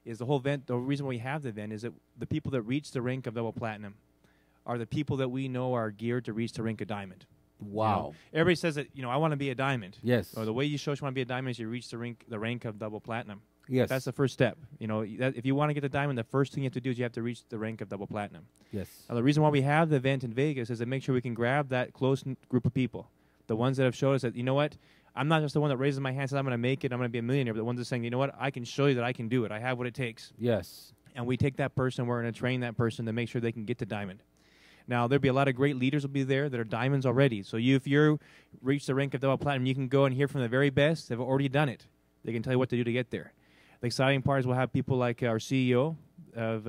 is the whole event. The reason we have the event is that the people that reach the rank of double platinum are the people that we know are geared to reach the rank of diamond. Wow. You know, everybody says that, I want to be a diamond. Yes. Or the way you show you want to be a diamond is you reach the rank of double platinum. Yes. That's the first step. If you want to get the diamond, the first thing you have to do is you have to reach the rank of double platinum. Yes. Now, the reason why we have the event in Vegas is to make sure we can grab that close group of people, the ones that have showed us that, you know what, I'm not just the one that raises my hand and says, I'm going to make it, I'm going to be a millionaire, but the one that's saying, you know what, I can show you that I can do it. I have what it takes. Yes. And we take that person, we're going to train that person to make sure they can get to diamond. Now, there'll be a lot of great leaders will be there that are diamonds already. So if you reach the rank of double platinum, you can go and hear from the very best. They've already done it. They can tell you what to do to get there. The exciting part is we'll have people like our CEO of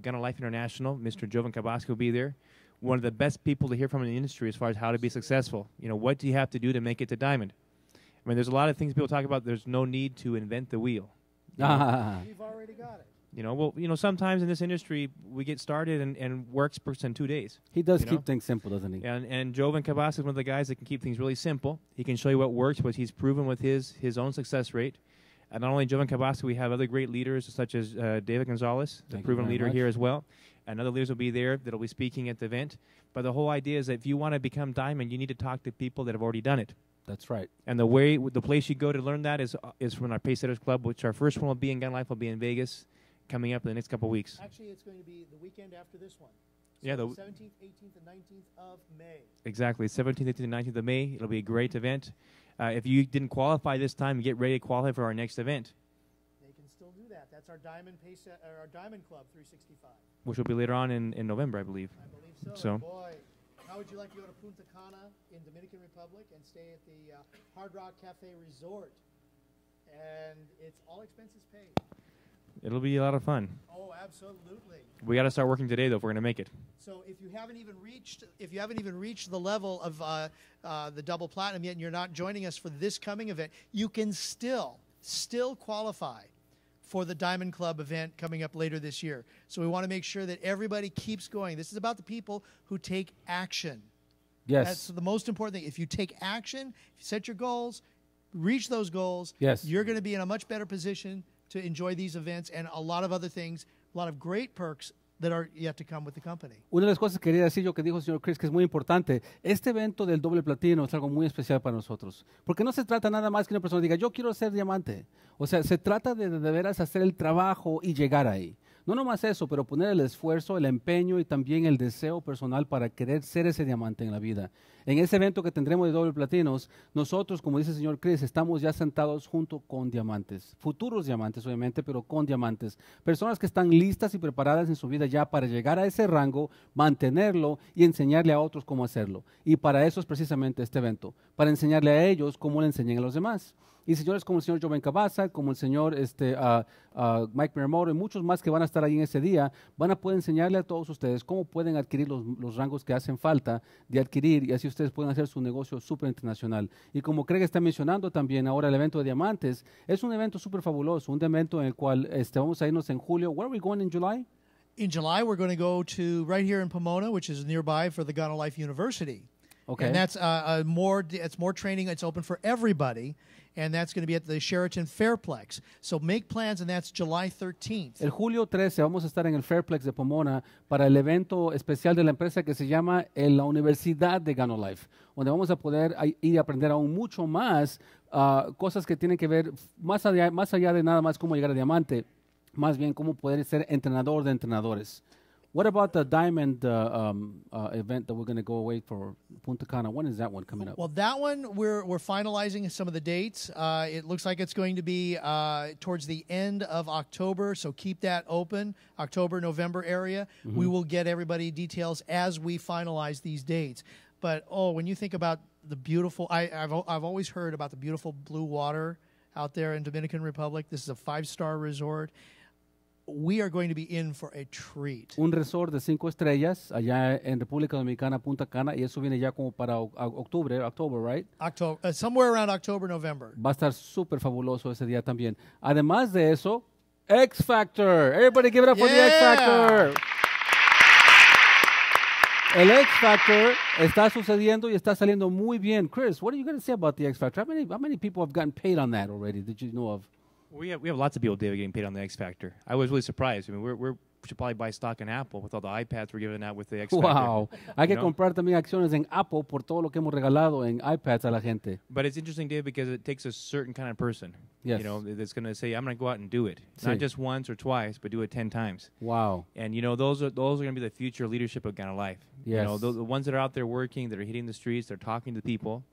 Ganolife International, Mr. Jovan Cabasco, will be there. One of the best people to hear from in the industry as far as how to be successful. You know, what do you have to do to make it to diamond? I mean, there's a lot of things people talk about. There's no need to invent the wheel. We've already got it. You know, well, you know, sometimes in this industry, we get started and we're experts in 2 days. He does you keep know? things simple, doesn't he? And Jovan Cabas is one of the guys that can keep things really simple. He can show you what works, what he's proven with his own success rate. And not only Jovan Cabas, we have other great leaders such as David Gonzalez, the proven leader here as well. And other leaders will be there that will be speaking at the event. But the whole idea is that if you want to become diamond, you need to talk to people that have already done it. That's right. And the place you go to learn that is from our Pacesetters Club, which our first one will be in Ganolife, will be in Vegas, coming up in the next couple of weeks. Actually, it's going to be the weekend after this one. So Yeah, the 17th, 18th, and 19th of May. Exactly, 17th, 18th, and 19th of May. It'll be a great event. If you didn't qualify this time, get ready to qualify for our next event, They can still do that. That's our Diamond our Diamond Club 365. which will be later on in November, I believe. I believe so. So- Boy, how would you like to go to Punta Cana in Dominican Republic and stay at the Hard Rock Cafe Resort? And it's all expenses paid. It'll be a lot of fun. Oh, absolutely. We got to start working today, though, if we're going to make it. So if you haven't even reached the level of the double platinum yet, and you're not joining us for this coming event, you can still qualify for the Diamond Club event coming up later this year. So we want to make sure that everybody keeps going. This is about the people who take action. Yes. That's the most important thing. If you take action, if you set your goals, reach those goals, Yes. you're going to be in a much better position to enjoy these events and a lot of other things, a lot of great perks that are yet to come with the company. Una de las cosas que quería decir yo que dijo el señor Chris que es muy importante, este evento del doble platino es algo muy especial para nosotros, porque no se trata nada más que una persona diga yo quiero ser diamante, o sea, se trata de veras hacer el trabajo y llegar ahí. No nomás eso, pero poner el esfuerzo, el empeño y también el deseo personal para querer ser ese diamante en la vida. En ese evento que tendremos de doble platinos, nosotros, como dice el señor Chris, estamos ya sentados junto con diamantes, futuros diamantes obviamente, pero con diamantes. Personas que están listas y preparadas en su vida ya para llegar a ese rango, mantenerlo y enseñarle a otros cómo hacerlo. Y para eso es precisamente este evento, para enseñarle a ellos cómo le enseñan a los demás. Y señores como el señor Joven Cabasa, como el señor Mike Miyamoto y muchos más que van a estar ahí en ese día, van a poder enseñarle a todos ustedes cómo pueden adquirir los rangos que hacen falta de adquirir y así ustedes pueden hacer su negocio súper internacional. Y como Craig está mencionando también ahora el evento de diamantes, es un evento súper fabuloso, un evento en el cual vamos a irnos en julio. Where are we going in July? In July, we're going to go to right here in Pomona, which is nearby for the Ganolife University. Okay. And that's it's more training. It's open for everybody. And that's going to be at the Sheraton Fairplex. So make plans, and that's July 13th. El julio 13 vamos a estar en el Fairplex de Pomona para el evento especial de la empresa que se llama la Universidad de Ganolife, donde vamos a poder ir a aprender aún mucho más cosas que tienen que ver más allá de nada más cómo llegar a diamante, más bien cómo poder ser entrenador de entrenadores. What about the diamond event that we're going to go away for Punta Cana? When is that one coming up? Well, that one we're finalizing some of the dates. It looks like it's going to be towards the end of October, so keep that open. October, November area. We will get everybody details as we finalize these dates. But when you think about the beautiful, I've always heard about the beautiful blue water out there in Dominican Republic. This is a 5-star resort. We are going to be in for a treat. Un resort de 5 estrellas allá en República Dominicana, Punta Cana, y eso viene ya como para octubre, right? October, somewhere around October, November. Va a estar súper fabuloso ese día también. Además de eso, X Factor. Everybody give it up for the X Factor. El X Factor está sucediendo y está saliendo muy bien. Chris, what are you going to say about the X Factor? How many people have gotten paid on that already? Did you know of? We have lots of people, David, getting paid on the X Factor. I was really surprised. I mean, we should probably buy stock in Apple with all the iPads we're giving out with the X Factor. Wow. Hay que You know? comprar también acciones en Apple por todo lo que hemos regalado en iPads a la gente. But it's interesting, David, because it takes a certain kind of person. Yes. You know, that's going to say, I'm going to go out and do it. Sí. Not just once or twice, but do it 10 times. Wow. And, you know, those are going to be the future leadership of Ganolife. You Yes. know, the ones that are out there working, that are hitting the streets, they're talking to people.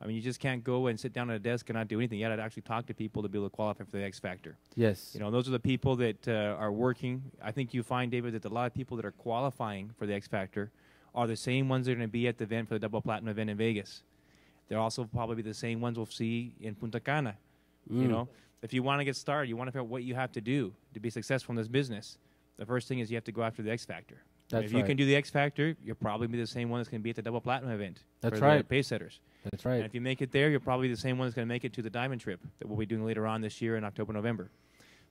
I mean, you just can't go and sit down at a desk and not do anything. You got to actually talk to people to be able to qualify for the X Factor. Yes. You know, those are the people that are working. I think you find, David, that a lot of people that are qualifying for the X Factor are the same ones that are going to be at the event for the Double Platinum event in Vegas. They're also probably the same ones we'll see in Punta Cana. You know, if you want to get started, you want to figure out what you have to do to be successful in this business. The first thing is you have to go after the X Factor. That's if right. you can do the X Factor, you'll probably be the same one that's going to be at the Double Platinum event. That's for right. The pace setters. That's right. And if you make it there, you're probably the same one that's going to make it to the Diamond Trip that we'll be doing later on this year in October, November.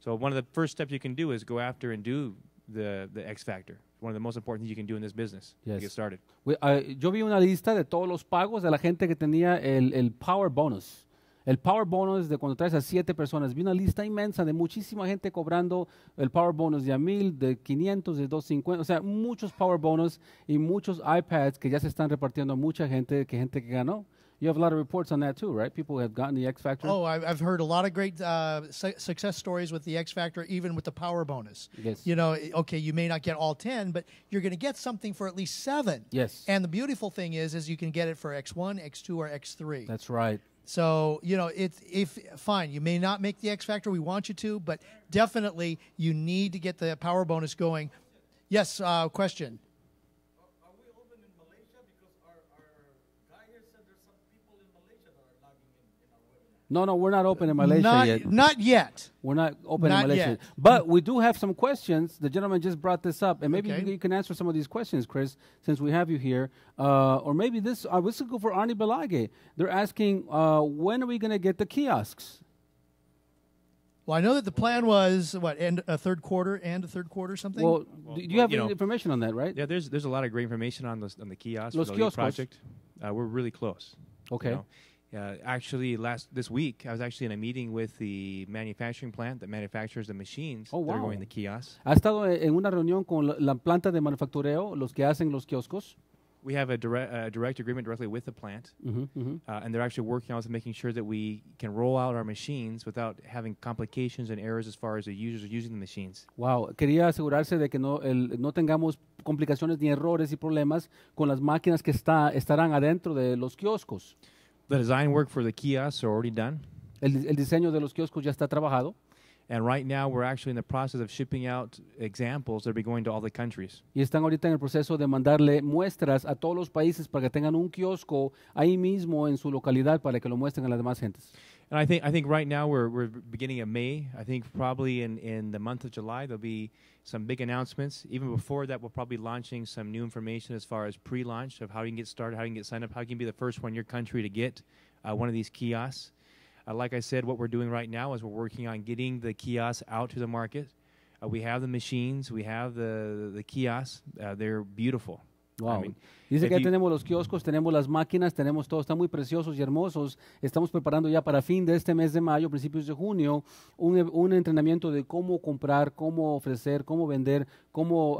So one of the first steps you can do is go after and do the X Factor. One of the most important things you can do in this business to get started. Yo vi una lista de todos los pagos de la gente que tenía el Power Bonus. El Power Bonus de cuando traes a 7 personas. Vi una lista inmensa de muchísima gente cobrando el Power Bonus de $1,000, de $500, de $250. O sea, muchos Power Bonus y muchos iPads que ya se están repartiendo a mucha gente que ganó. You have a lot of reports on that too, right? People have gotten the X Factor. Oh, I've heard a lot of great success stories with the X Factor, even with the Power Bonus. Yes. You know, okay, you may not get all 10, but you're going to get something for at least 7. Yes. And the beautiful thing is you can get it for X1, X2, or X3. That's right. So, you know, fine, you may not make the X Factor, we want you to, but definitely you need to get the Power Bonus going. Yes, question. Are we open in Malaysia? Because our guy here said there's some people in Malaysia that are logging in our webinar. No, we're not open in Malaysia yet. Not yet. We're not open Not in Malaysia. yet. But we do have some questions. The gentleman just brought this up. And maybe Okay. you can answer some of these questions, Chris, since we have you here. Or maybe this will go for Arnie Balage. They're asking, when are we going to get the kiosks? Well, I know that the plan was, end a third quarter something? Well, do you have you any know, information on that, right? Yeah, there's a lot of great information on the kiosk Los for the LEAD kioscos. project. We're really close. Okay. You know? Actually, this week, I was actually in a meeting with the manufacturing plant that manufactures the machines Oh, that are wow. going in the kiosks. ¿Ha estado en una reunión con la planta de manufactureo, los que hacen los kioscos? We have a direct agreement directly with the plant, and they're actually working on making sure that we can roll out our machines without having complications and errors as far as the users are using the machines. Wow, quería asegurarse de que no tengamos complicaciones ni errores y problemas con las máquinas que estarán adentro de los kioscos. The design work for the kiosks are already done, El diseño de los kioscos ya está trabajado and right now we're actually in the process of shipping out examples that will be going to all the countries. y están ahorita en el proceso de mandarle muestras a todos los países para que tengan un kiosco ahí mismo en su localidad para que lo muestren a las demás gentes. And I think right now we're beginning of May. I think probably in the month of July there'll be some big announcements. Even before that, we'll probably be launching some new information as far as pre-launch of how you can get started, how you can get signed up, how you can be the first one in your country to get one of these kiosks. Like I said, what we're doing right now is we're working on getting the kiosks out to the market. We have the machines, we have the kiosks. They're beautiful. Wow. I mean, Dice if que ya you- tenemos los kioscos, tenemos las máquinas, tenemos todo, están muy preciosos y hermosos. Estamos preparando ya para fin de este mes de mayo, principios de junio, un entrenamiento de cómo comprar, cómo ofrecer, cómo vender, cómo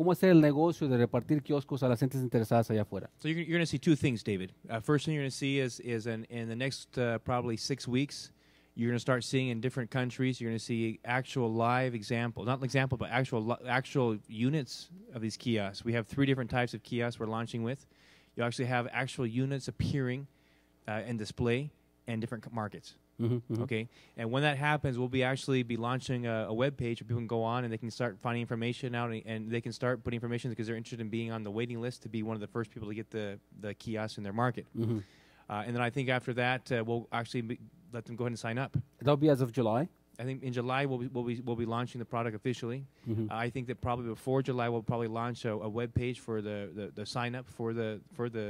hacer el negocio de repartir kioscos a las gentes interesadas allá afuera. So you're going to see two things, David. First thing you're going to see is in the next probably 6 weeks, you're going to start seeing in different countries, you're going to see actual live examples, not example, but actual units of these kiosks. We have 3 different types of kiosks we're launching with. You actually have actual units appearing and display in different markets. Okay, and when that happens, we'll actually be launching a web page where people can go on and they can start finding information out, and they can start putting information because they're interested in being on the waiting list to be one of the first people to get the kiosk in their market. And then I think after that, we'll actually let them go ahead and sign up. That'll be as of July. I think in July we'll be launching the product officially. I think that probably before July we'll probably launch a web page for the sign up for the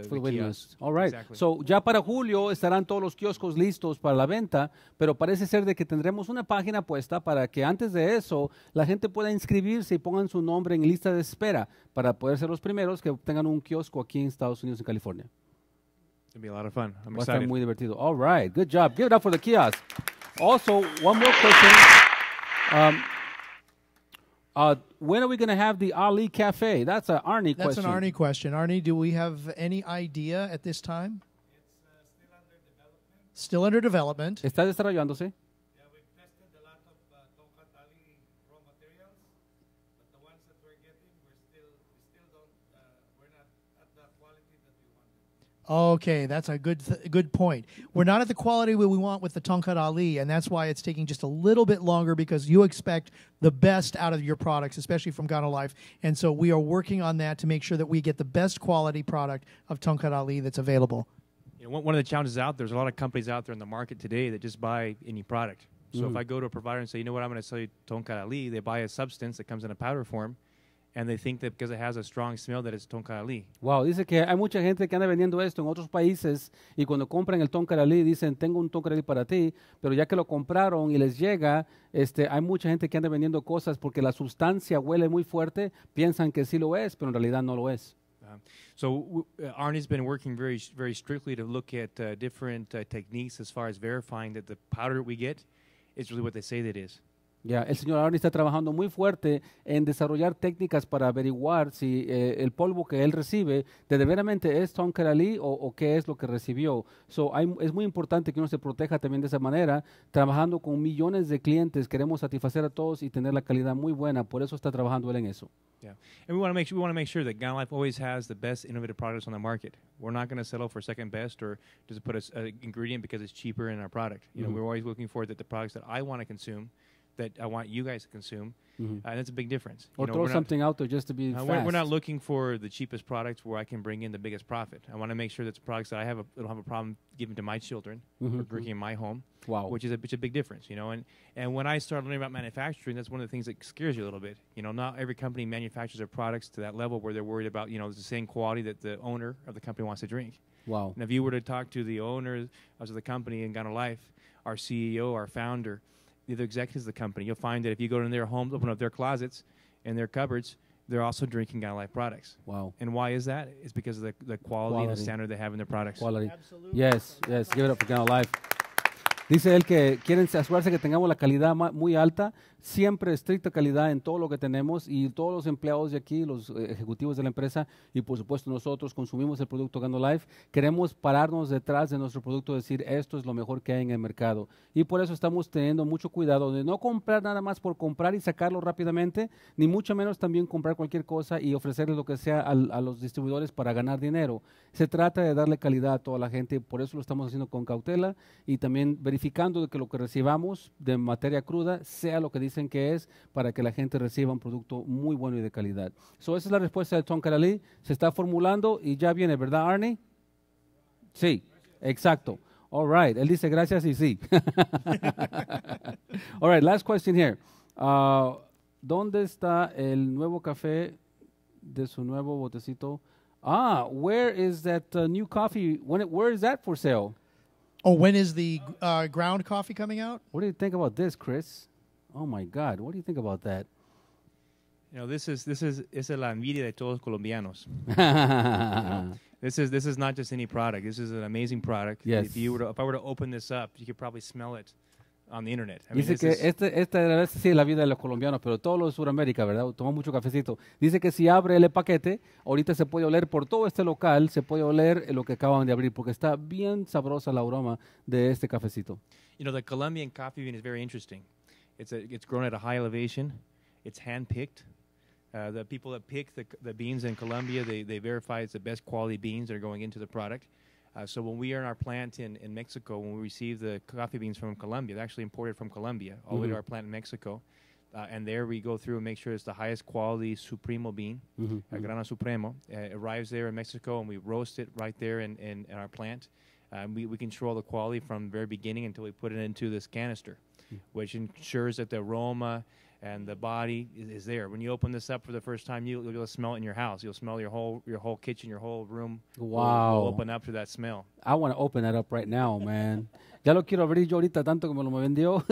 waiting kiosk. list. All right. Exactly. So, ya para julio estarán todos los kioscos listos para la venta, pero parece ser de que tendremos una página puesta para que antes de eso la gente pueda inscribirse y pongan su nombre en lista de espera para poder ser los primeros que tengan un kiosco aquí en Estados Unidos, en California. It'll be a lot of fun. I'm Va a estar excited. muy divertido. All right, good job. Give it up for the kiosk. Also, one more question. When are we going to have the Ali Cafe? That's an Arnie That's question. an Arnie question. Arnie, do we have any idea at this time? It's still under development. Still under development. ¿Está desarrollándose? Yeah, we've tested a lot of Tongkat Ali raw materials, but the ones that we're getting, we're not at the quality that we wanted. Okay, that's a good point. We're not at the quality we want with the Tongkat Ali, and that's why it's taking just a little bit longer because you expect the best out of your products, especially from Ganolife. And so we are working on that to make sure that we get the best quality product of Tongkat Ali that's available. You know, one of the challenges out there's a lot of companies out there in the market today that just buy any product. So if I go to a provider and say, you know what, I'm going to sell you Tongkat Ali, they buy a substance that comes in a powder form, and they think that because it has a strong smell that it's Tongkat Ali. Wow, dice que hay mucha gente que anda vendiendo esto en otros países y cuando compran el Tongkat Ali dicen, tengo un Tongkat Ali para ti, pero ya que lo compraron y les llega, hay mucha gente que anda vendiendo cosas porque la sustancia huele muy fuerte, piensan que sí lo es, pero en realidad no lo es. So Arnie's been working very, very strictly to look at different techniques as far as verifying that the powder we get is really what they say that it is. Ya, el señor Arnie está trabajando muy fuerte en desarrollar técnicas para averiguar si el polvo que él recibe de verdaderamente es Tongkat Ali o qué es lo que recibió. Es muy importante que uno se proteja también de esa manera, trabajando con millones de clientes, queremos satisfacer a todos y tener la calidad muy buena, por eso está trabajando él en eso. Yeah, and we want to make sure that Ganolife always has the best innovative products on the market. We're not going to settle for second best or just put an ingredient because it's cheaper in our product. You know, we're always looking for the products that I want to consume, that I want you guys to consume, and that's a big difference. Or throw something out there just to be fast. We're not looking for the cheapest products where I can bring in the biggest profit. I want to make sure that the products that I don't have a problem giving to my children or drinking in my home, which is a big difference, you know. And when I started learning about manufacturing, that's one of the things that scares you a little bit. You know, not every company manufactures their products to that level where they're worried about, you know, the same quality that the owner of the company wants to drink. Wow. And if you were to talk to the owner of the company in Ganolife, our CEO, our founder, the other executives of the company, you'll find that if you go in their homes, open up their closets and their cupboards, they're also drinking Ganolife products. Wow. And why is that? It's because of the quality and the standard they have in their products. Quality. Absolutely. Yes, give it up for Ganolife. Dice él que quieren asegurarse que tengamos la calidad muy alta, siempre estricta calidad en todo lo que tenemos y todos los empleados de aquí, los ejecutivos de la empresa y por supuesto nosotros consumimos el producto Ganolife, queremos pararnos detrás de nuestro producto y decir esto es lo mejor que hay en el mercado y por eso estamos teniendo mucho cuidado de no comprar nada más por comprar y sacarlo rápidamente, ni mucho menos también comprar cualquier cosa y ofrecerle lo que sea a los distribuidores para ganar dinero. Se trata de darle calidad a toda la gente, por eso lo estamos haciendo con cautela y también verificando de que lo que recibamos de materia cruda sea lo que dicen que es para que la gente reciba un producto muy bueno y de calidad. Esa es la respuesta del Tongkat Ali. Se está formulando y ya viene, ¿verdad, Arnie? Sí, exacto. All right. Él dice gracias y sí. All right, last question here. ¿Dónde está el nuevo café de su nuevo botecito? Where is that new coffee? Where is that for sale? Oh, when is the ground coffee coming out? What do you think about this, Chris? Oh my God, what do you think about that? You know, this is la envidia de todos colombianos. This is not just any product. This is an amazing product. Yes. If I were to open this up, you could probably smell it on the internet. I mean, Dice que esta sí es la vida de los colombianos, pero todos los de Sudamérica, ¿verdad? Toma mucho cafecito. Dice que si abre el paquete, ahorita se puede oler por todo este local, se puede oler lo que acaban de abrir, porque está bien sabrosa el aroma de este cafecito. You know, the Colombian coffee bean is very interesting. It's grown at a high elevation. It's hand-picked. The people that pick the beans in Colombia, they verify it's the best quality beans that are going into the product. So when we are in our plant in Mexico, when we receive the coffee beans from Colombia, they're actually imported from Colombia all the way to our plant in Mexico. And there we go through and make sure it's the highest quality Supremo bean, Grano Supremo. It arrives there in Mexico, and we roast it right there in our plant. We control the quality from the very beginning until we put it into this canister, which ensures that the aroma and the body is there. When you open this up for the first time, you'll smell it in your house. You'll smell your whole kitchen, your whole room. Wow. will open up to that smell. I want to open that up right now, man. Ya lo quiero abrir yo ahorita tanto como me vendió.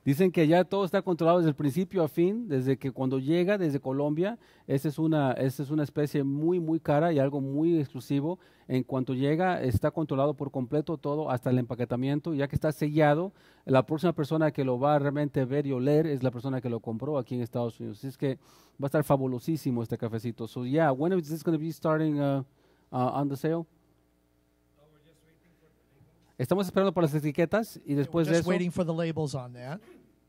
Dicen que ya todo está controlado desde el principio a fin, desde que cuando llega desde Colombia. Esta es una especie muy, muy cara y algo muy exclusivo. En cuanto llega, está controlado por completo todo, hasta el empaquetamiento. Ya que está sellado, la próxima persona que lo va a realmente ver y oler es la persona que lo compró aquí en Estados Unidos. Así es que va a estar fabulosísimo este cafecito. So yeah, when is this going to be starting on the sale? Estamos esperando por las etiquetas y después de Just eso, waiting for the labels on that.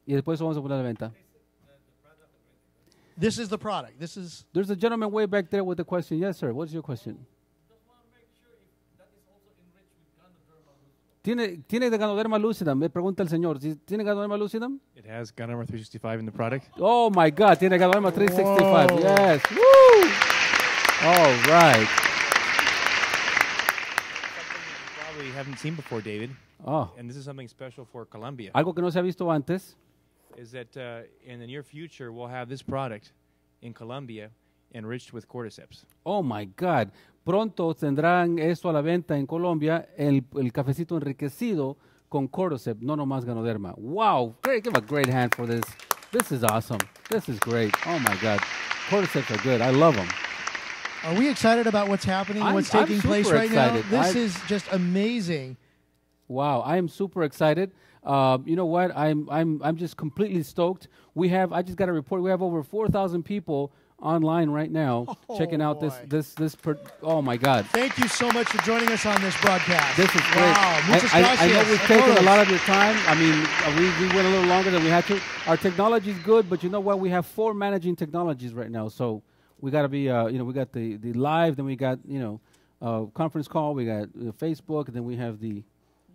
y después vamos a poner a la venta. This is the product. This is There's a gentleman way back there with a question. Yes, sir. What's your question? Just want to make sure if ¿Tiene de Ganoderma lucidum? Me pregunta el señor. ¿Tiene Ganoderma lucidum? It has Ganolife 365 in the product. Oh my God, tiene Ganoderma 365. Whoa. Yes. Woo! All right. Probably you haven't seen before, David. Oh, And this is something special for Colombia. algo que no se ha visto antes. Is that in the near future we'll have this product in Colombia enriched with cordyceps. Oh my God. Pronto tendrán esto a la venta en Colombia, el cafecito enriquecido con cordyceps, no nomás Ganoderma. Wow. Great. Give a great hand for this. This is awesome. This is great. Oh my God. Cordyceps are good. I love them. Are we excited about what's happening, I'm what's taking place super right excited. now? This is just amazing. Wow, I am super excited. You know what? I'm just completely stoked. I just got a report. We have over 4,000 people online right now checking out boy. oh my God. Thank you so much for joining us on this broadcast. This is great. Wow, muchas I know gracias we've a taken a todos. lot of your time. I mean, we went a little longer than we had to. Our technology is good, but you know what? We have 4 managing technologies right now. So we got to be, we got the live, then we got, conference call, we got Facebook, and then we have the...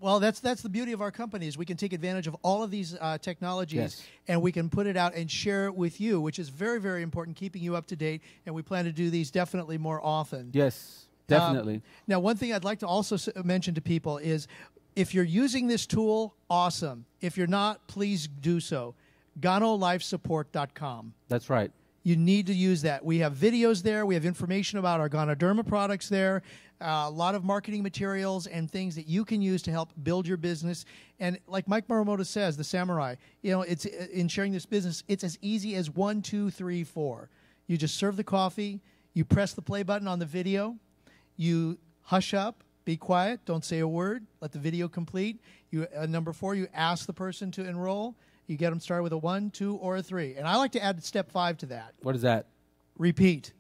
Well, that's the beauty of our company is we can take advantage of all of these technologies Yes. and we can put it out and share it with you, which is very, very important, keeping you up to date. And we plan to do these definitely more often. Yes, definitely. Now, one thing I'd like to also mention to people is if you're using this tool, awesome. If you're not, please do so. Ganolifesupport.com. That's right. You need to use that. We have videos there. We have information about our Ganoderma products there. A lot of marketing materials and things that you can use to help build your business. And like Mike Muramoto says, the samurai, it's in sharing this business, it's as easy as 1, 2, 3, 4. You just serve the coffee. You press the play button on the video. You hush up, be quiet, don't say a word, let the video complete. Number 4, you ask the person to enroll. You get them started with a 1, 2, or a 3. And I like to add step 5 to that. What is that? Repeat.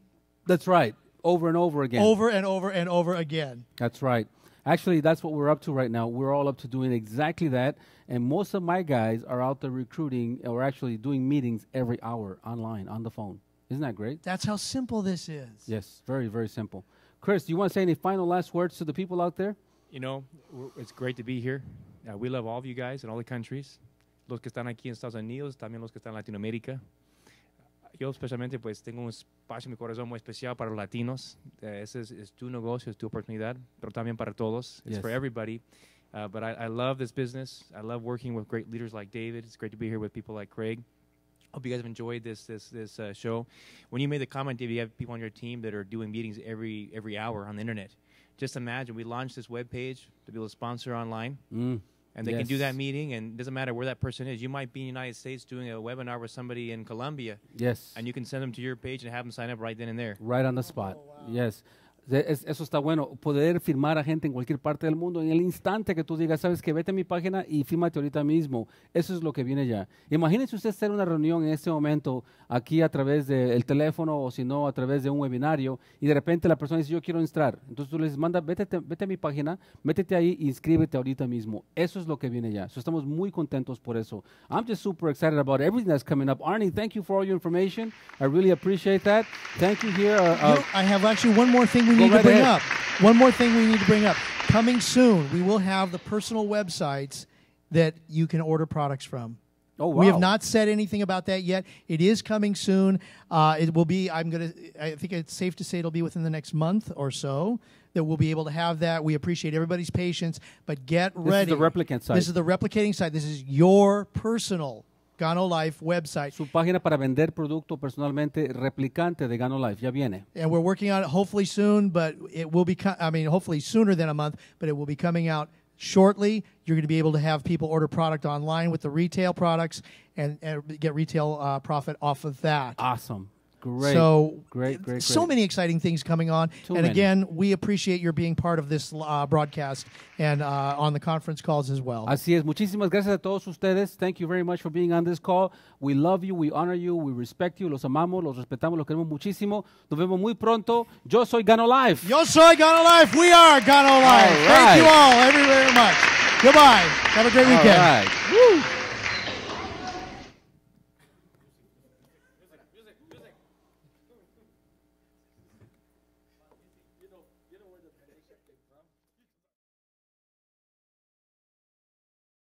That's right. Over and over again. Over and over and over again. That's right. Actually, that's what we're up to right now. We're all up to doing exactly that. And most of my guys are out there recruiting or actually doing meetings every hour online, on the phone. Isn't that great? That's how simple this is. Yes, very, very simple. Chris, do you want to say any final last words to the people out there? It's great to be here. We love all of you guys in all the countries. Los que están aquí en Estados Unidos, también los que están en Latinoamérica. Yo especialmente pues tengo un espacio en mi corazón muy especial para los latinos. Ese es tu negocio, es tu oportunidad, pero también para todos. It's for everybody. But I love this business. I love working with great leaders like David. It's great to be here with people like Craig. Hope you guys have enjoyed this show. When you made the comment, David, you have people on your team that are doing meetings every hour on the internet. Just imagine we launched this web page to be able to sponsor online. And they can do that meeting, and it doesn't matter where that person is. You might be in the United States doing a webinar with somebody in Colombia. Yes. And you can send them to your page and have them sign up right then and there. Right on the spot. Yes. Eso está bueno, poder firmar a gente en cualquier parte del mundo en el instante que tú digas, sabes que vete a mi página y fírmate ahorita mismo. Eso es lo que viene ya. Imagínense usted hacer una reunión en este momento aquí a través del teléfono o si no a través de un webinario y de repente la persona dice yo quiero entrar. Entonces tú le dices, vete a mi página, métete ahí y inscríbete ahorita mismo. Eso es lo que viene ya. So estamos muy contentos por eso. I'm just super excited about everything that's coming up. Arnie, thank you for all your information. I really appreciate that. Thank you here. I have actually one more thing we need to bring up. One more thing we need to bring up. Coming soon, we will have the personal websites that you can order products from. Oh, wow. We have not said anything about that yet. It is coming soon. It will be, I think it's safe to say it'll be within the next month or so that we'll be able to have that. We appreciate everybody's patience, but get ready. This is the replicant site. This is the replicating site. This is your personal Ganolife website. Su página para vender producto personalmente replicante de Ganolife. Ya viene. And we're working on it hopefully soon, but it will be, hopefully sooner than a month, but it will be coming out shortly. You're going to be able to have people order product online with the retail products and get retail profit off of that. Awesome. Great. So great. So many exciting things coming on. Again, we appreciate your being part of this broadcast and on the conference calls as well. Así es. Muchísimas gracias a todos ustedes. Thank you very much for being on this call. We love you, we honor you, we respect you. Los amamos, los respetamos, los queremos muchísimo. Nos vemos muy pronto. Yo soy Ganolife. Yo soy Ganolife. We are Ganolife. All right. Thank you all very much. Goodbye. Have a great weekend. All right. Woo.